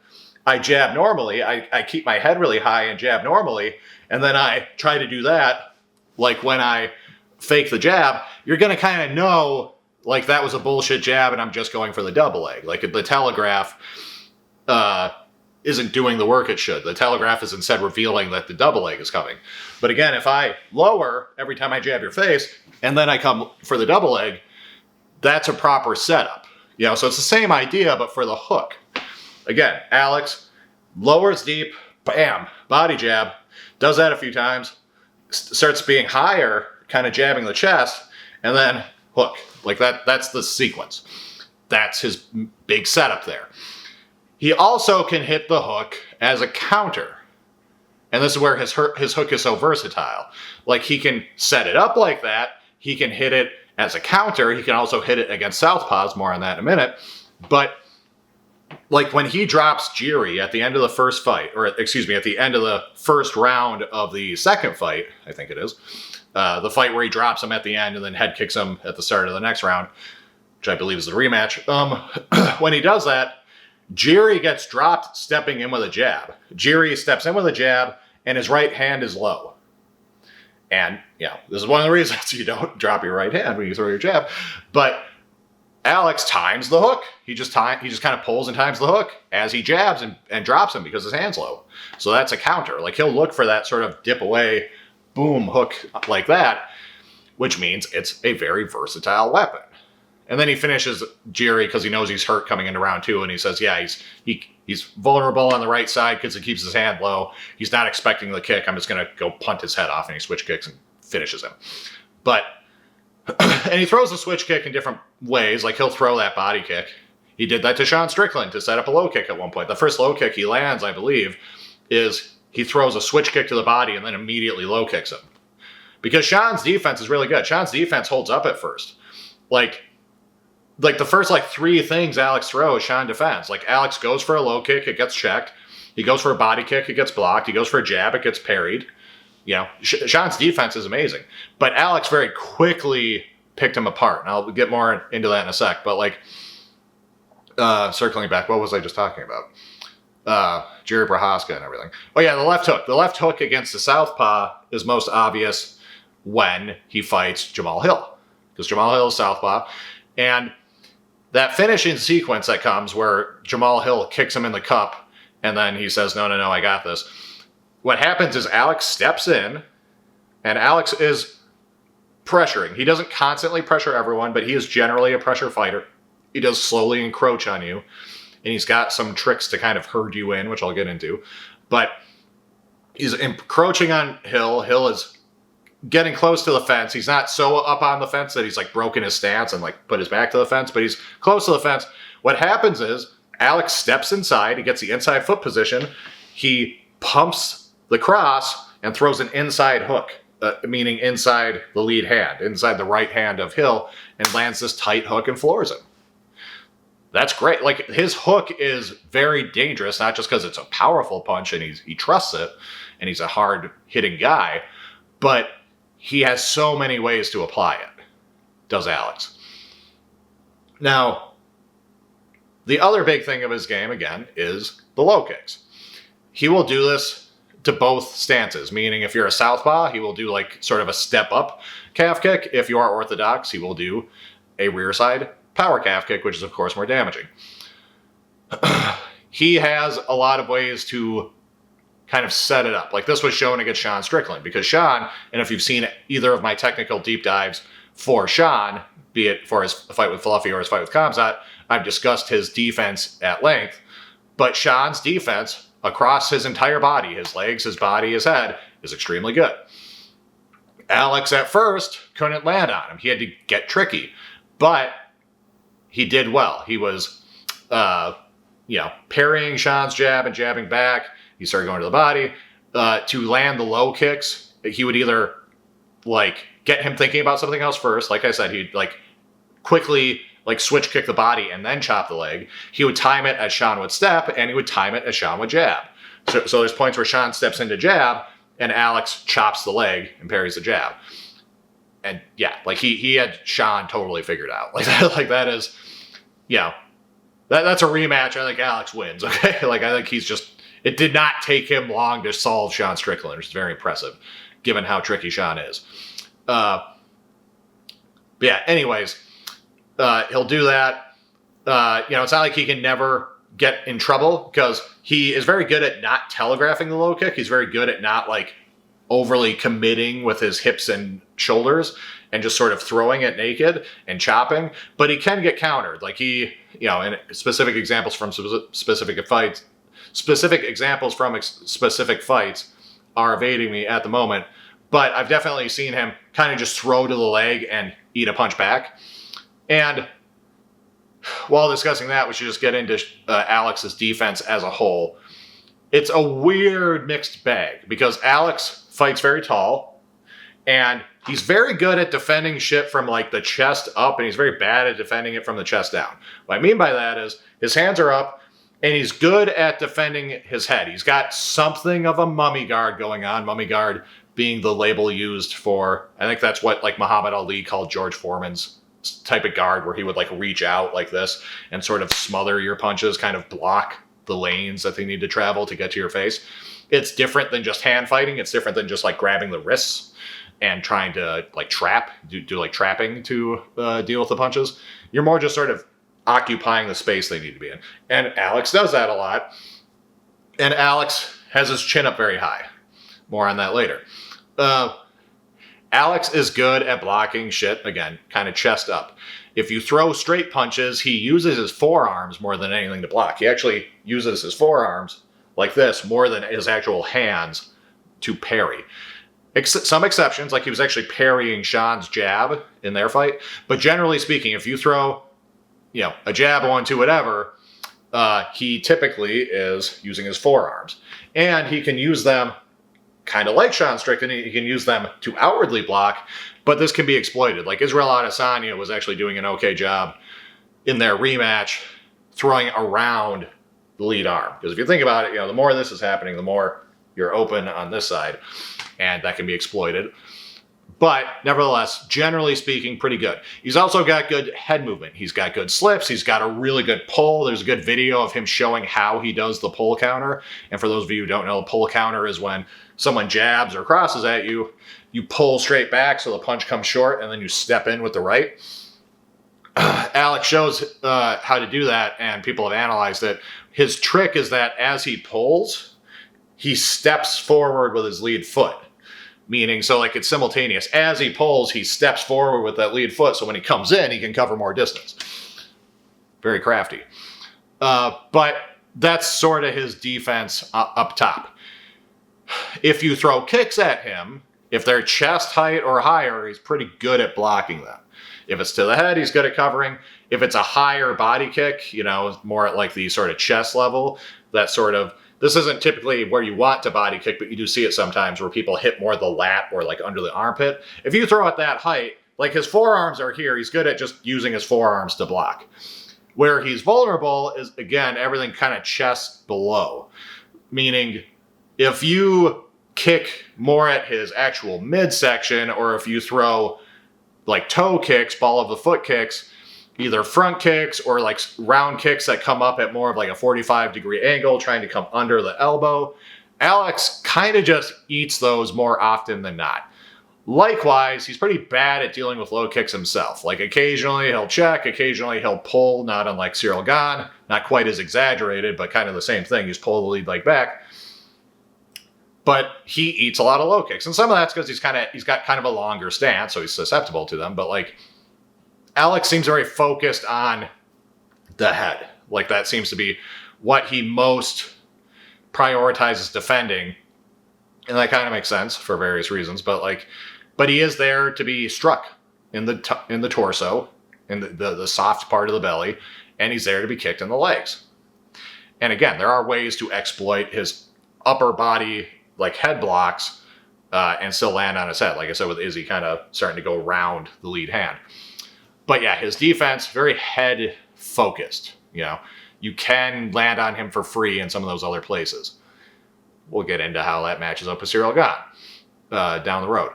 I jab normally, I keep my head really high and jab normally, and then I try to do that, like when I fake the jab, you're going to kind of know, like, that was a bullshit jab and I'm just going for the double leg. Like, the telegraph isn't doing the work it should. The telegraph is instead revealing that the double leg is coming. But again, if I lower every time I jab your face, and then I come for the double leg, that's a proper setup. You know, so it's the same idea, but for the hook. Again, Alex lowers deep, bam, body jab, does that a few times, starts being higher, kind of jabbing the chest, and then hook. Like that's the sequence. That's his big setup there. He also can hit the hook as a counter. And this is where his hook is so versatile. Like, he can set it up like that. He can hit it as a counter. He can also hit it against southpaws. More on that in a minute. But like when he drops Jiri at the end of the first fight, or excuse me, at the end of the first round of the second fight, I think it is, the fight where he drops him at the end and then head kicks him at the start of the next round, which I believe is the rematch. When he does that, Jiri gets dropped stepping in with a jab. Jiri steps in with a jab, and his right hand is low. And, you know, this is one of the reasons you don't drop your right hand when you throw your jab. But Alex times the hook. He just kind of pulls and times the hook as he jabs and drops him because his hand's low. So that's a counter. Like, he'll look for that sort of dip away, boom, hook like that, which means it's a very versatile weapon. And then he finishes Jiri because he knows he's hurt coming into round two, and he says, yeah, he's vulnerable on the right side because he keeps his hand low. He's not expecting the kick. I'm just going to go punt his head off, and he switch kicks and finishes him. But, and he throws a switch kick in different ways. Like, he'll throw that body kick. He did that to Sean Strickland to set up a low kick at one point. The first low kick he lands, I believe, is he throws a switch kick to the body and then immediately low kicks him. Because Sean's defense is really good. Sean's defense holds up at first. Like the first three things Alex throws, Sean defends. Like, Alex goes for a low kick, it gets checked. He goes for a body kick, it gets blocked. He goes for a jab, it gets parried. You know, Sean's defense is amazing. But Alex very quickly picked him apart. And I'll get more into that in a sec. But, circling back, what was I just talking about? Jerry Prohaska and everything. Oh, yeah, the left hook. The left hook against the southpaw is most obvious when he fights Jamal Hill. Because Jamal Hill is southpaw. And that finishing sequence that comes where Jamal Hill kicks him in the cup, and then he says, no, I got this. What happens is Alex steps in, and Alex is pressuring. He doesn't constantly pressure everyone, but he is generally a pressure fighter. He does slowly encroach on you, and he's got some tricks to kind of herd you in, which I'll get into. But he's encroaching on Hill. Hill is getting close to the fence. He's not so up on the fence that he's like broken his stance and like put his back to the fence, but he's close to the fence. What happens is Alex steps inside. He gets the inside foot position. He pumps the cross and throws an inside hook, meaning inside the lead hand, inside the right hand of Hill, and lands this tight hook and floors him. That's great. Like, his hook is very dangerous, not just because it's a powerful punch and he trusts it, and he's a hard-hitting guy, but he has so many ways to apply it, does Alex. Now, the other big thing of his game, again, is the low kicks. He will do this to both stances, meaning if you're a southpaw, he will do like sort of a step-up calf kick. If you are orthodox, he will do a rear side power calf kick, which is, of course, more damaging. He has a lot of ways to kind of set it up. Like, this was shown against Sean Strickland, because Sean, and if you've seen either of my technical deep dives for Sean, be it for his fight with Fluffy or his fight with Kamzat, I've discussed his defense at length. But Sean's defense across his entire body, his legs, his body, his head, is extremely good. Alex at first couldn't land on him. He had to get tricky. But he did well. He was, parrying Sean's jab and jabbing back. He started going to the body. To land the low kicks, he would either, like, get him thinking about something else first. Like I said, he'd, like, quickly, like, switch kick the body and then chop the leg. He would time it as Sean would step, and he would time it as Sean would jab. So there's points where Sean steps into jab, and Alex chops the leg and parries the jab. And, yeah, like, he had Sean totally figured out. Like, that is, that's a rematch. I think Alex wins, okay? Like, I think he's just... It did not take him long to solve Sean Strickland, which is very impressive, given how tricky Sean is. Anyways, he'll do that. It's not like he can never get in trouble, because he is very good at not telegraphing the low kick. He's very good at not, like, overly committing with his hips and shoulders and just sort of throwing it naked and chopping. But he can get countered. Like, he, and specific examples from specific fights, are evading me at the moment, but I've definitely seen him kind of just throw to the leg and eat a punch back. And while discussing that, we should just get into Alex's defense as a whole. It's a weird mixed bag, because Alex fights very tall, and he's very good at defending shit from, like, the chest up, and he's very bad at defending it from the chest down. What I mean by that is his hands are up, and he's good at defending his head. He's got something of a mummy guard going on. Mummy guard being the label used for, I think that's what, like, Muhammad Ali called George Foreman's type of guard, where he would, like, reach out like this and sort of smother your punches, kind of block the lanes that they need to travel to get to your face. It's different than just hand fighting. It's different than just, like, grabbing the wrists and trying to, like, do like trapping to deal with the punches. You're more just sort of occupying the space they need to be in. And Alex does that a lot. And Alex has his chin up very high. More on that later. Alex is good at blocking shit, again, kind of chest up. If you throw straight punches, he uses his forearms more than anything to block. He actually uses his forearms like this more than his actual hands to parry. Some exceptions, like he was actually parrying Sean's jab in their fight. But generally speaking, if you throw a jab, 1-2, whatever, he typically is using his forearms. And he can use them kind of like Sean Strickland. He can use them to outwardly block, but this can be exploited. Like, Israel Adesanya was actually doing an okay job in their rematch throwing around the lead arm. Because if you think about it, the more this is happening, the more you're open on this side, and that can be exploited. But nevertheless, generally speaking, pretty good. He's also got good head movement. He's got good slips. He's got a really good pull. There's a good video of him showing how he does the pull counter. And for those of you who don't know, the pull counter is when someone jabs or crosses at you, you pull straight back so the punch comes short, and then you step in with the right. Alex shows how to do that, and people have analyzed it. His trick is that as he pulls, he steps forward with his lead foot. Meaning, so like it's simultaneous. As he pulls, he steps forward with that lead foot, so when he comes in, he can cover more distance. Very crafty. But that's sort of his defense up top. If you throw kicks at him, if they're chest height or higher, he's pretty good at blocking them. If it's to the head, he's good at covering. If it's a higher body kick, more at like the sort of chest level, that sort of, this isn't typically where you want to body kick, but you do see it sometimes where people hit more the lat or like under the armpit. If you throw at that height, like his forearms are here, he's good at just using his forearms to block. Where he's vulnerable is, again, everything kind of chest below. Meaning, if you kick more at his actual midsection, or if you throw like toe kicks, ball of the foot kicks, either front kicks or like round kicks that come up at more of like a 45-degree angle, trying to come under the elbow, Alex kind of just eats those more often than not. Likewise, he's pretty bad at dealing with low kicks himself. Like occasionally he'll check, occasionally he'll pull, not unlike Cyril Gane, not quite as exaggerated, but kind of the same thing. He's pull the lead leg back. But he eats a lot of low kicks. And some of that's because he's got kind of a longer stance, so he's susceptible to them. But like Alex seems very focused on the head. Like that seems to be what he most prioritizes defending. And that kind of makes sense for various reasons. But he is there to be struck in the torso, in the soft part of the belly, and he's there to be kicked in the legs. And again, there are ways to exploit his upper body, like head blocks, and still land on his head. Like I said, with Izzy kind of starting to go around the lead hand. But yeah, his defense, very head focused. You can land on him for free in some of those other places. We'll get into how that matches up with Cyril Gane down the road.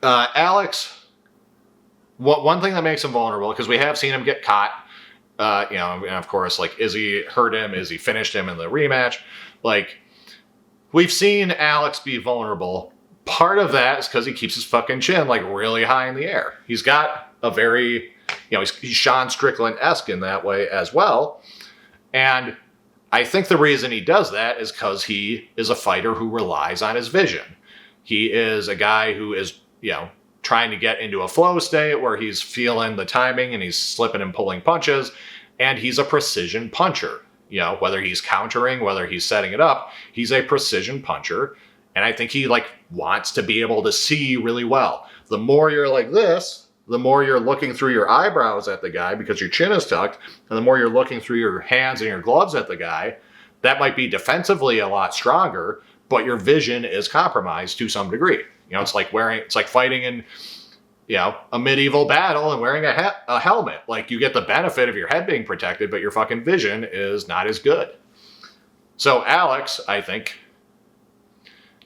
Alex, one thing that makes him vulnerable, because we have seen him get caught, and of course, like Izzy hurt him, Izzy finished him in the rematch. Like, we've seen Alex be vulnerable. Part of that is because he keeps his fucking chin like really high in the air. He's got a very, he's Sean Strickland-esque in that way as well. And I think the reason he does that is because he is a fighter who relies on his vision. He is a guy who is, trying to get into a flow state where he's feeling the timing and he's slipping and pulling punches, and he's a precision puncher. Whether he's countering, whether he's setting it up, he's a precision puncher. And I think he wants to be able to see really well. The more you're like this, the more you're looking through your eyebrows at the guy because your chin is tucked, and the more you're looking through your hands and your gloves at the guy, that might be defensively a lot stronger, but your vision is compromised to some degree. It's like fighting in, a medieval battle and wearing a helmet. Like, you get the benefit of your head being protected, but your fucking vision is not as good. So Alex, I think,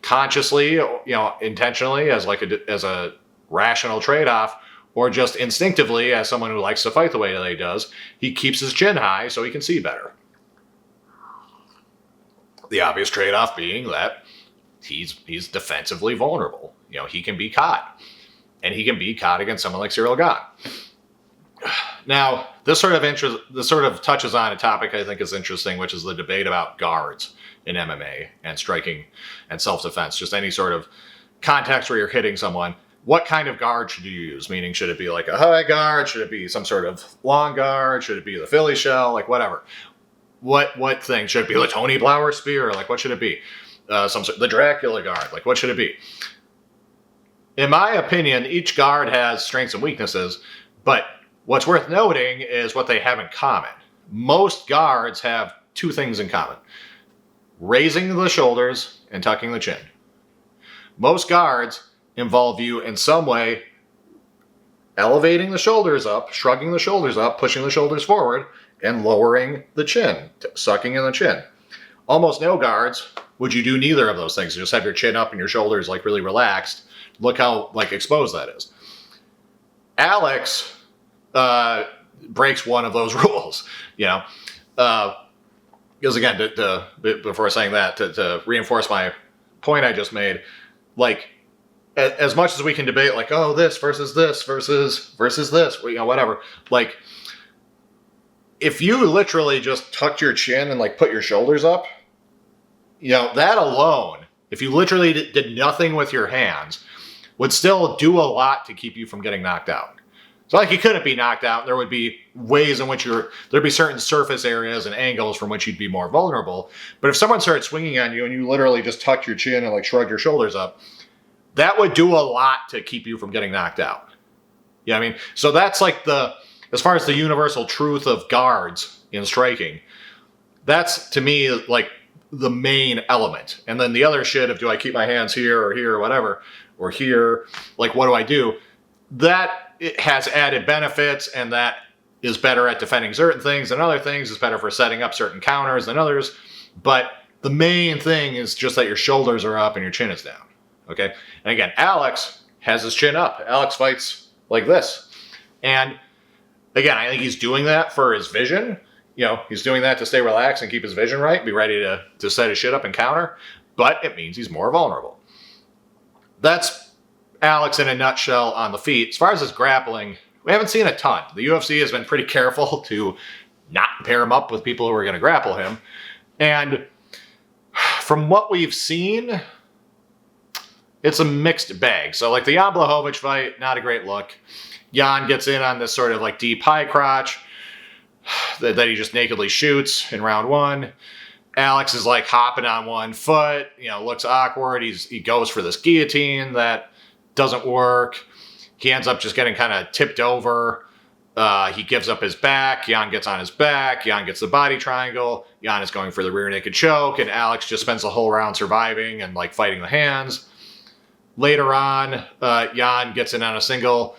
consciously, intentionally, as a rational trade-off, or just instinctively, as someone who likes to fight the way that he does, he keeps his chin high so he can see better. The obvious trade-off being that he's defensively vulnerable. He can be caught. And he can be caught against someone like Cyril Gane. Now, this sort of touches on a topic I think is interesting, which is the debate about guards in MMA and striking and self-defense. Just any sort of context where you're hitting someone. What kind of guard should you use? Meaning, should it be like a high guard? Should it be some sort of long guard? Should it be the Philly shell? Like, whatever. What thing? Should it be the Tony Blauer spear? Like, what should it be? The Dracula guard? Like, what should it be? In my opinion, each guard has strengths and weaknesses, but what's worth noting is what they have in common. Most guards have two things in common: raising the shoulders and tucking the chin. Most guards involve you in some way elevating the shoulders up, shrugging the shoulders up, pushing the shoulders forward, and lowering the chin, sucking in the chin. Almost no guards would you do neither of those things. You just have your chin up and your shoulders really relaxed. Look how exposed that is. Alex breaks one of those rules, because again, before saying that, to reinforce my point I just made, as much as we can debate, like, oh, this versus this versus this, you know, whatever. Like, if you literally just tucked your chin and like put your shoulders up, you know, that alone, if you literally did nothing with your hands, would still do a lot to keep you from getting knocked out. So like you couldn't be knocked out. There would be ways in which there'd be certain surface areas and angles from which you'd be more vulnerable. But if someone started swinging on you and you literally just tucked your chin and like shrugged your shoulders up, that would do a lot to keep you from getting knocked out. Yeah, I mean, so that's like as far as the universal truth of guards in striking, that's to me like the main element. And then the other shit of do I keep my hands here or whatever, or here, like what do I do? That it has added benefits, and that is better at defending certain things than other things. It's better for setting up certain counters than others. But the main thing is just that your shoulders are up and your chin is down. Okay? And again, Alex has his chin up. Alex fights like this. And again, I think he's doing that for his vision. You know, he's doing that to stay relaxed and keep his vision right, be ready to set his shit up and counter. But it means he's more vulnerable. That's Alex in a nutshell on the feet. As far as his grappling, we haven't seen a ton. The UFC has been pretty careful to not pair him up with people who are going to grapple him. And from what we've seen, it's a mixed bag. So like the Jan Blachowicz fight, not a great look. Jan gets in on this sort of like deep high crotch that he just nakedly shoots in round one. Alex is like hopping on one foot, you know, looks awkward. He goes for this guillotine that doesn't work. He ends up just getting kind of tipped over. He gives up his back. Jan gets on his back. Jan gets the body triangle. Jan is going for the rear naked choke, and Alex just spends the whole round surviving and like fighting the hands. Later on, Jan gets in on a single.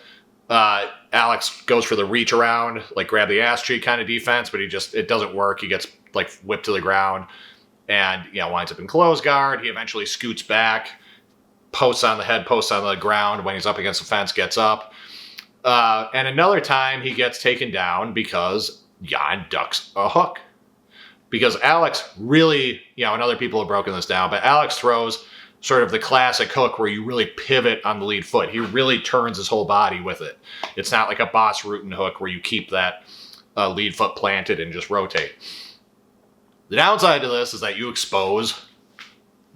Alex goes for the reach around, like grab the ass cheek kind of defense, but it doesn't work. He gets like whipped to the ground and, you know, winds up in close guard. He eventually scoots back, posts on the head, posts on the ground. When he's up against the fence, gets up. And another time he gets taken down because Jan ducks a hook. Because Alex really, you know, and other people have broken this down, but Alex throws sort of the classic hook where you really pivot on the lead foot. He really turns his whole body with it. It's not like a Bas Rutten hook where you keep that lead foot planted and just rotate. The downside to this is that you expose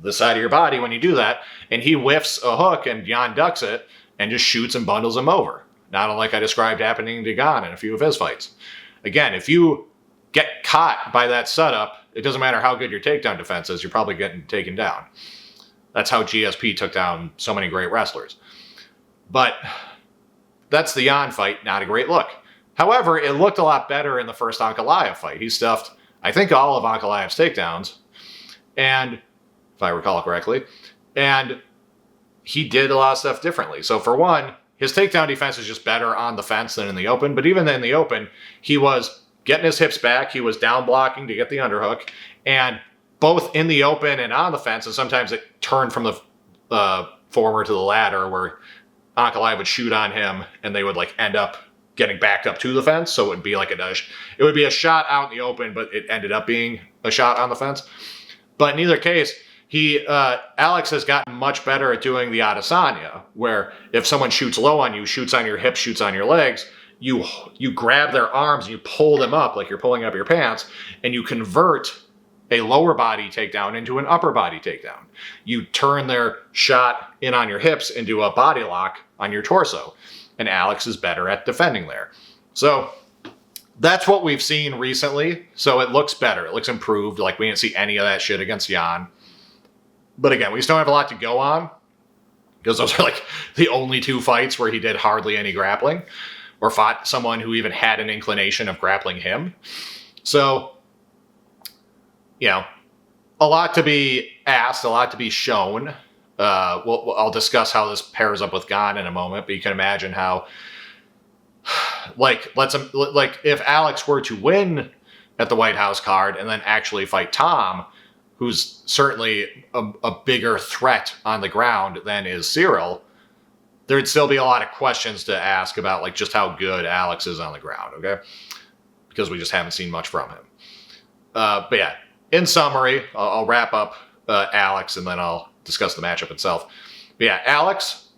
the side of your body when you do that, and he whiffs a hook and Jan ducks it and just shoots and bundles him over. Not unlike I described happening to Gane in a few of his fights. Again, if you get caught by that setup, it doesn't matter how good your takedown defense is, you're probably getting taken down. That's how GSP took down so many great wrestlers. But that's the Jan fight, not a great look. However, it looked a lot better in the first Ankalaev fight. He stuffed, I think, all of Ankalaev's takedowns, and if I recall correctly, and he did a lot of stuff differently. So for one, his takedown defense is just better on the fence than in the open, but even in the open, he was getting his hips back, he was down blocking to get the underhook, and both in the open and on the fence, and sometimes it turned from the former to the latter, where Ankalaev would shoot on him, and they would like end up getting backed up to the fence, so it would be like it would be a shot out in the open, but it ended up being a shot on the fence. But in either case, Alex has gotten much better at doing the Adesanya, where if someone shoots low on you, shoots on your hips, shoots on your legs, you grab their arms and you pull them up like you're pulling up your pants, and you convert a lower body takedown into an upper body takedown. You turn their shot in on your hips into a body lock on your torso, and Alex is better at defending there. So that's what we've seen recently. So it looks better. It looks improved. Like we didn't see any of that shit against Jan. But again, we still have a lot to go on, because those are like the only two fights where he did hardly any grappling or fought someone who even had an inclination of grappling him. So, you know, a lot to be asked, a lot to be shown. I'll discuss how this pairs up with Gane in a moment, but you can imagine how, like if Alex were to win at the White House card and then actually fight Tom, who's certainly a bigger threat on the ground than is Cyril, there'd still be a lot of questions to ask about like just how good Alex is on the ground, okay? Because we just haven't seen much from him. But yeah, in summary, I'll wrap up Alex and then I'll discuss the matchup itself. But yeah, Alex,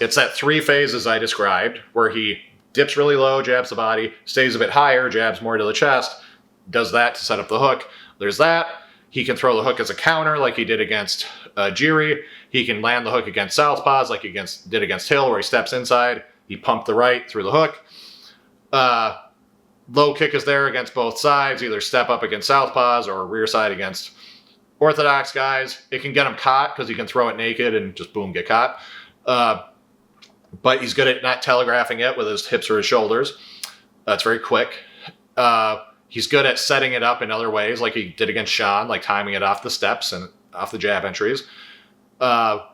It's that 3 phases I described, where he dips really low, jabs the body, stays a bit higher, jabs more to the chest, does that to set up the hook. There's that. He can throw the hook as a counter like he did against Jiri. He can land the hook against southpaws like he did against Hill, where he steps inside. He pumped the right through the hook. Low kick is there against both sides, either step up against southpaws or rear side against orthodox guys. It can get him caught because he can throw it naked and just boom, get caught. But he's good at not telegraphing it with his hips or his shoulders. It's very quick. He's good at setting it up in other ways, like he did against Sean, like timing it off the steps and off the jab entries. Yeah,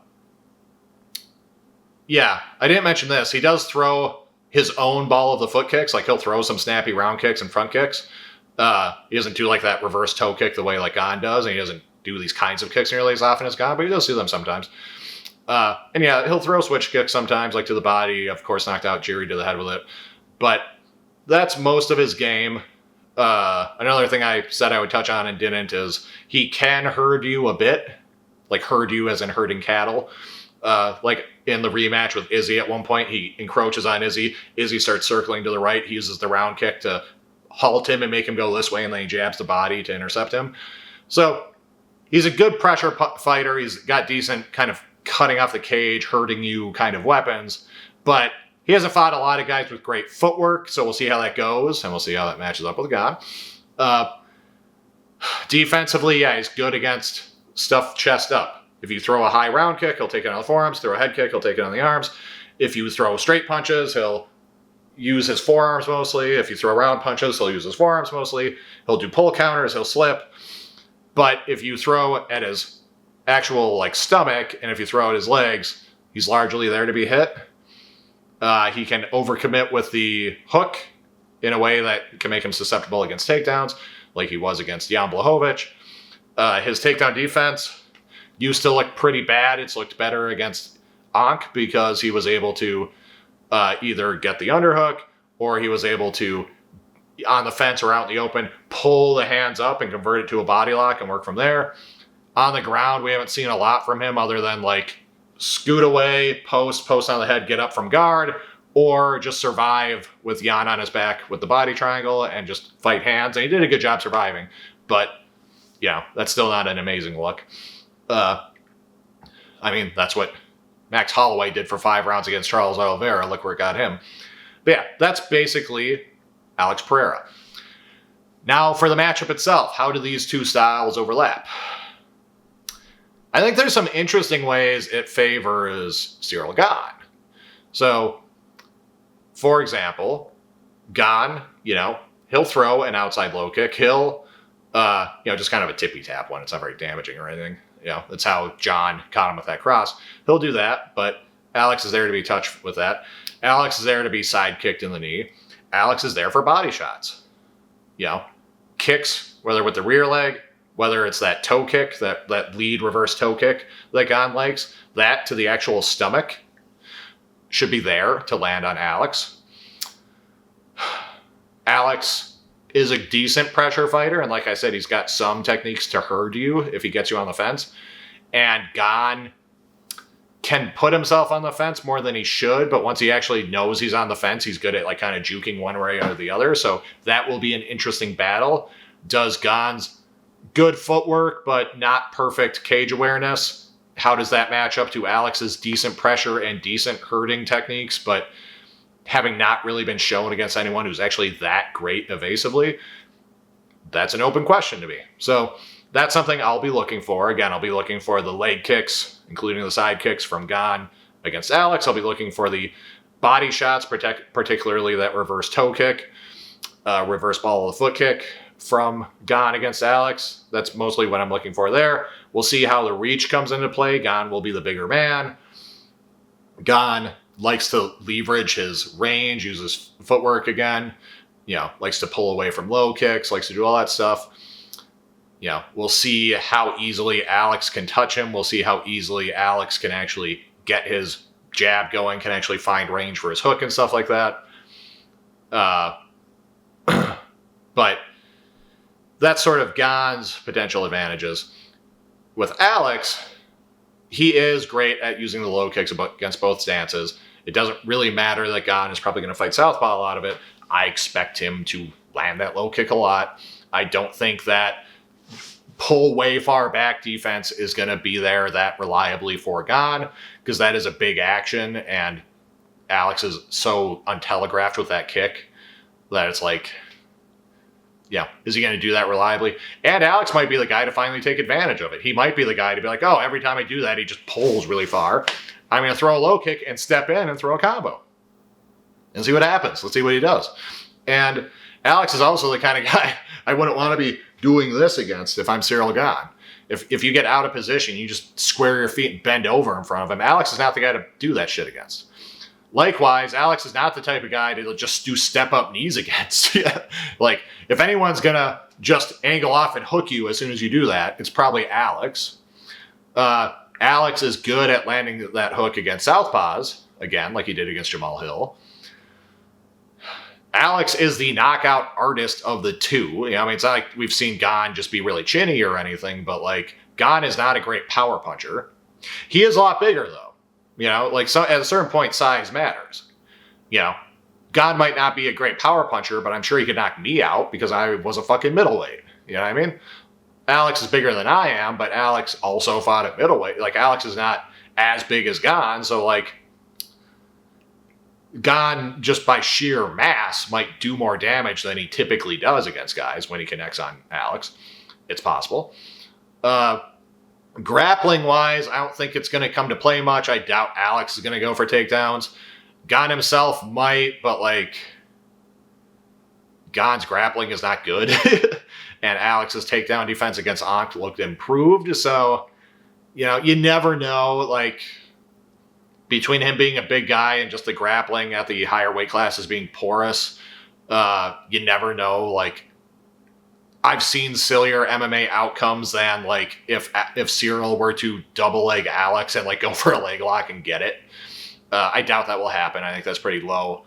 I didn't mention this. He does throw his own ball of the foot kicks. Like, he'll throw some snappy round kicks and front kicks. He doesn't do like that reverse toe kick the way like Gane does, and he doesn't do these kinds of kicks nearly as often as Gane, but he does do them sometimes. And yeah, he'll throw switch kicks sometimes, like to the body. Of course, knocked out Jiri to the head with it. But that's most of his game. Another thing I said I would touch on and didn't is he can herd you a bit. Like, herd you as in herding cattle. Like in the rematch with Izzy at one point, he encroaches on Izzy. Izzy starts circling to the right. He uses the round kick to halt him and make him go this way, and then he jabs the body to intercept him. So he's a good pressure fighter. He's got decent kind of cutting off the cage, hurting you kind of weapons. But he hasn't fought a lot of guys with great footwork, so we'll see how that goes, and we'll see how that matches up with Gane. Defensively, yeah, he's good against stuff chest up. If you throw a high round kick, he'll take it on the forearms. Throw a head kick, he'll take it on the arms. If you throw straight punches, he'll use his forearms mostly. If you throw round punches, he'll use his forearms mostly. He'll do pull counters, he'll slip. But if you throw at his actual like stomach, and if you throw at his legs, he's largely there to be hit. He can overcommit with the hook in a way that can make him susceptible against takedowns, like he was against Jan Blachowicz. His takedown defense used to look pretty bad. It's looked better against Ankh because he was able to either get the underhook, or he was able to, on the fence or out in the open, pull the hands up and convert it to a body lock and work from there. On the ground, we haven't seen a lot from him other than like scoot away, post on the head, get up from guard, or just survive with Jan on his back with the body triangle and just fight hands. And he did a good job surviving, but yeah, that's still not an amazing look. I mean, that's what Max Holloway did for 5 rounds against Charles Oliveira. Look where it got him. But yeah, that's basically Alex Pereira. Now for the matchup itself, how do these two styles overlap? I think there's some interesting ways it favors Cyril Gane. So, for example, Gane, he'll throw an outside low kick. He'll, just kind of a tippy tap one. It's not very damaging or anything. That's how John caught him with that cross. He'll do that, but Alex is there to be touched with that. Alex is there to be side kicked in the knee. Alex is there for body shots. Kicks, whether with the rear leg, whether it's that toe kick, that lead reverse toe kick that Gane likes, that to the actual stomach should be there to land on Alex. Alex is a decent pressure fighter, and like I said, he's got some techniques to herd you if he gets you on the fence. And Gane can put himself on the fence more than he should, but once he actually knows he's on the fence, he's good at like kind of juking one way or the other. So that will be an interesting battle. Does Gane's good footwork but not perfect cage awareness, how does that match up to Alex's decent pressure and decent herding techniques, but having not really been shown against anyone who's actually that great evasively? That's an open question to me. So that's something I'll be looking for. Again, I'll be looking for the leg kicks, including the side kicks from Gane against Alex. I'll be looking for the body shots, particularly that reverse toe kick, reverse ball of the foot kick from Gane against Alex. That's mostly what I'm looking for there. We'll see how the reach comes into play. Gane will be the bigger man. Gane likes to leverage his range, uses footwork again, likes to pull away from low kicks, likes to do all that stuff. We'll see how easily Alex can touch him. We'll see how easily Alex can actually get his jab going, can actually find range for his hook and stuff like that. But that's sort of Gane's potential advantages. With Alex, he is great at using the low kicks against both stances. It doesn't really matter that Gane is probably going to fight southpaw a lot of it. I expect him to land that low kick a lot. I don't think that pull way far back defense is going to be there that reliably for Gane, because that is a big action, and Alex is so untelegraphed with that kick that it's like, yeah, is he going to do that reliably? And Alex might be the guy to finally take advantage of it. He might be the guy to be like, oh, every time I do that, he just pulls really far. I'm going to throw a low kick and step in and throw a combo and see what happens. Let's see what he does. And Alex is also the kind of guy I wouldn't want to be doing this against if I'm Cyril Gane. If you get out of position, you just square your feet and bend over in front of him. Alex is not the guy to do that shit against. Likewise, Alex is not the type of guy to just do step-up knees against. Like, if anyone's going to just angle off and hook you as soon as you do that, it's probably Alex. Alex is good at landing that hook against southpaws, again, like he did against Jamal Hill. Alex is the knockout artist of the two. You know, I mean, it's not like we've seen Gane just be really chinny or anything, but, like, Gane is not a great power puncher. He is a lot bigger, though. You know, like, so at a certain point, size matters. You know, Gane might not be a great power puncher, but I'm sure he could knock me out because I was a fucking middleweight. You know what I mean? Alex is bigger than I am, but Alex also fought at middleweight. Like, Alex is not as big as Gane, so, like, Gane, just by sheer mass, might do more damage than he typically does against guys when he connects on Alex. It's possible. Grappling-wise, I don't think it's going to come to play much. I doubt Alex is going to go for takedowns. Gane himself might, but, like, Gane's grappling is not good. And Alex's takedown defense against Ankh looked improved. So, you know, you never know, like, between him being a big guy and just the grappling at the higher weight classes being porous, you never know, like, I've seen sillier MMA outcomes than, like, if Cyril were to double leg Alex and, like, go for a leg lock and get it. I doubt that will happen. I think that's pretty low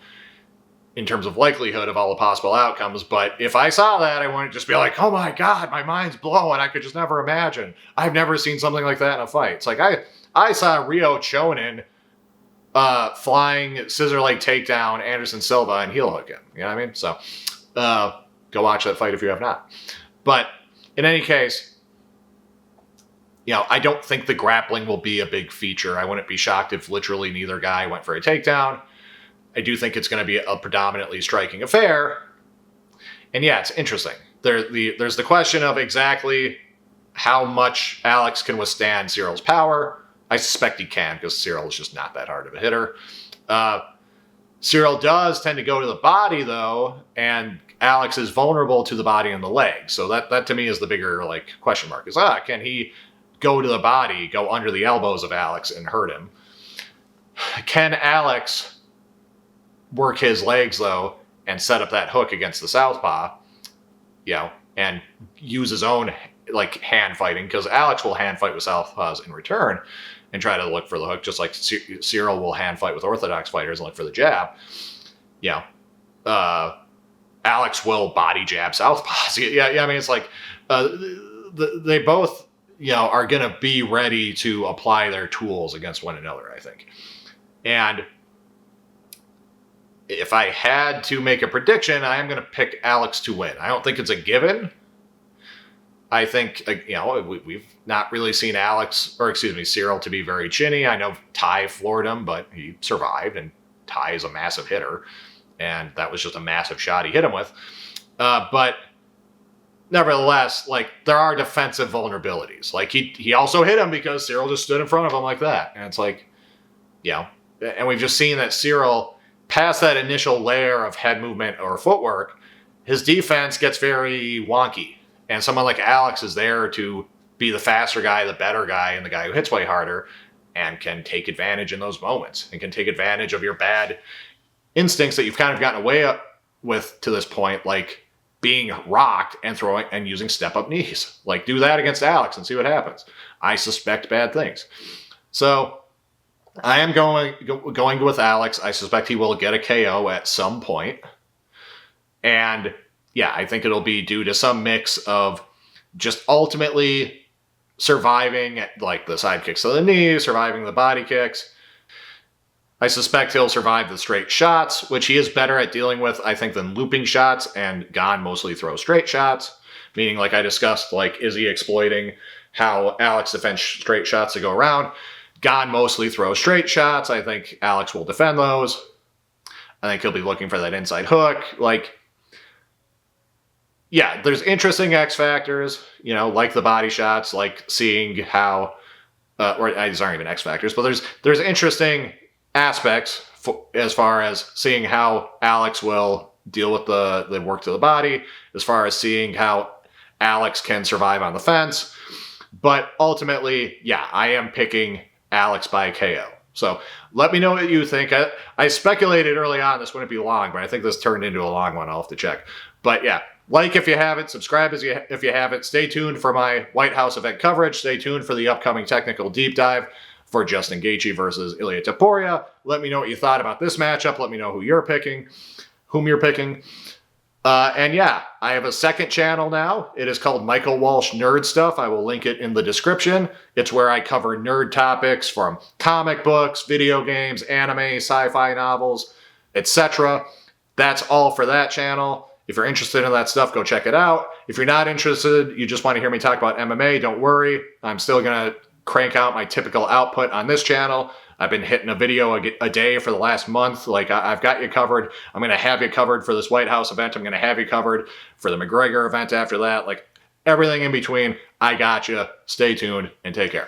in terms of likelihood of all the possible outcomes. But if I saw that, I wouldn't just be like, oh my God, my mind's blown. I could just never imagine. I've never seen something like that in a fight. It's like I saw Ryo Chonin flying scissor leg takedown Anderson Silva and heel hook him. You know what I mean? So, go watch that fight if you have not. But in any case, you know, I don't think the grappling will be a big feature. I wouldn't be shocked if literally neither guy went for a takedown. I do think it's going to be a predominantly striking affair. And yeah, it's interesting. There's the question of exactly how much Alex can withstand Cyril's power. I suspect he can, because Cyril is just not that hard of a hitter. Cyril does tend to go to the body, though, and Alex is vulnerable to the body and the leg. So that to me is the bigger, like, question mark. Is, can he go to the body, go under the elbows of Alex and hurt him? Can Alex work his legs, though, and set up that hook against the southpaw, you know, and use his own, like, hand fighting? Because Alex will hand fight with southpaws in return and try to look for the hook, just like Cyril will hand fight with orthodox fighters and look for the jab. You know, Alex will body jab southpaws. Yeah, I mean, it's like they both, you know, are going to be ready to apply their tools against one another, I think. And if I had to make a prediction, I am going to pick Alex to win. I don't think it's a given. I think, you know, we've not really seen Cyril to be very chinny. I know Ty floored him, but he survived, and Ty is a massive hitter, and that was just a massive shot he hit him with. But nevertheless, like, there are defensive vulnerabilities. Like, he also hit him because Cyril just stood in front of him like that. And it's like, you know, and we've just seen that Cyril, past that initial layer of head movement or footwork, his defense gets very wonky. And someone like Alex is there to be the faster guy, the better guy, and the guy who hits way harder, and can take advantage in those moments, and can take advantage of your bad instincts that you've kind of gotten away with to this point, like being rocked and throwing and using step-up knees. Like, do that against Alex and see what happens. I suspect bad things. So I am going with Alex. I suspect he will get a KO at some point. And yeah, I think it'll be due to some mix of just ultimately surviving like the side kicks to the knee, surviving the body kicks. I suspect he'll survive the straight shots, which he is better at dealing with, I think, than looping shots, and Gane mostly throws straight shots, meaning, like I discussed, like, is he exploiting how Alex defends straight shots to go around? Gane mostly throws straight shots. I think Alex will defend those. I think he'll be looking for that inside hook. Like, yeah, there's interesting X factors, you know, like the body shots, like seeing how, or these aren't even X factors, but there's interesting aspects as far as seeing how Alex will deal with the work to the body, as far as seeing how Alex can survive on the fence. But ultimately, yeah, I am picking Alex by KO. So let me know what you think. I speculated early on this wouldn't be long, but I think this turned into a long one. I'll have to check. But yeah, like if you haven't, subscribe if you haven't. Stay tuned for my White House event coverage. Stay tuned for the upcoming technical deep dive for Justin Gaethje versus Ilia Topuria. Let me know what you thought about this matchup. Let me know whom you're picking. And yeah, I have a second channel now. It is called Michael Walsh Nerd Stuff. I will link it in the description. It's where I cover nerd topics from comic books, video games, anime, sci-fi novels, etc. That's all for that channel. If you're interested in that stuff, go check it out. If you're not interested, you just want to hear me talk about MMA, don't worry. I'm still going to crank out my typical output on this channel. I've been hitting a video a day for the last month. Like, I've got you covered. I'm going to have you covered for this White House event. I'm going to have you covered for the McGregor event after that. Like, everything in between, I got you. Stay tuned and take care.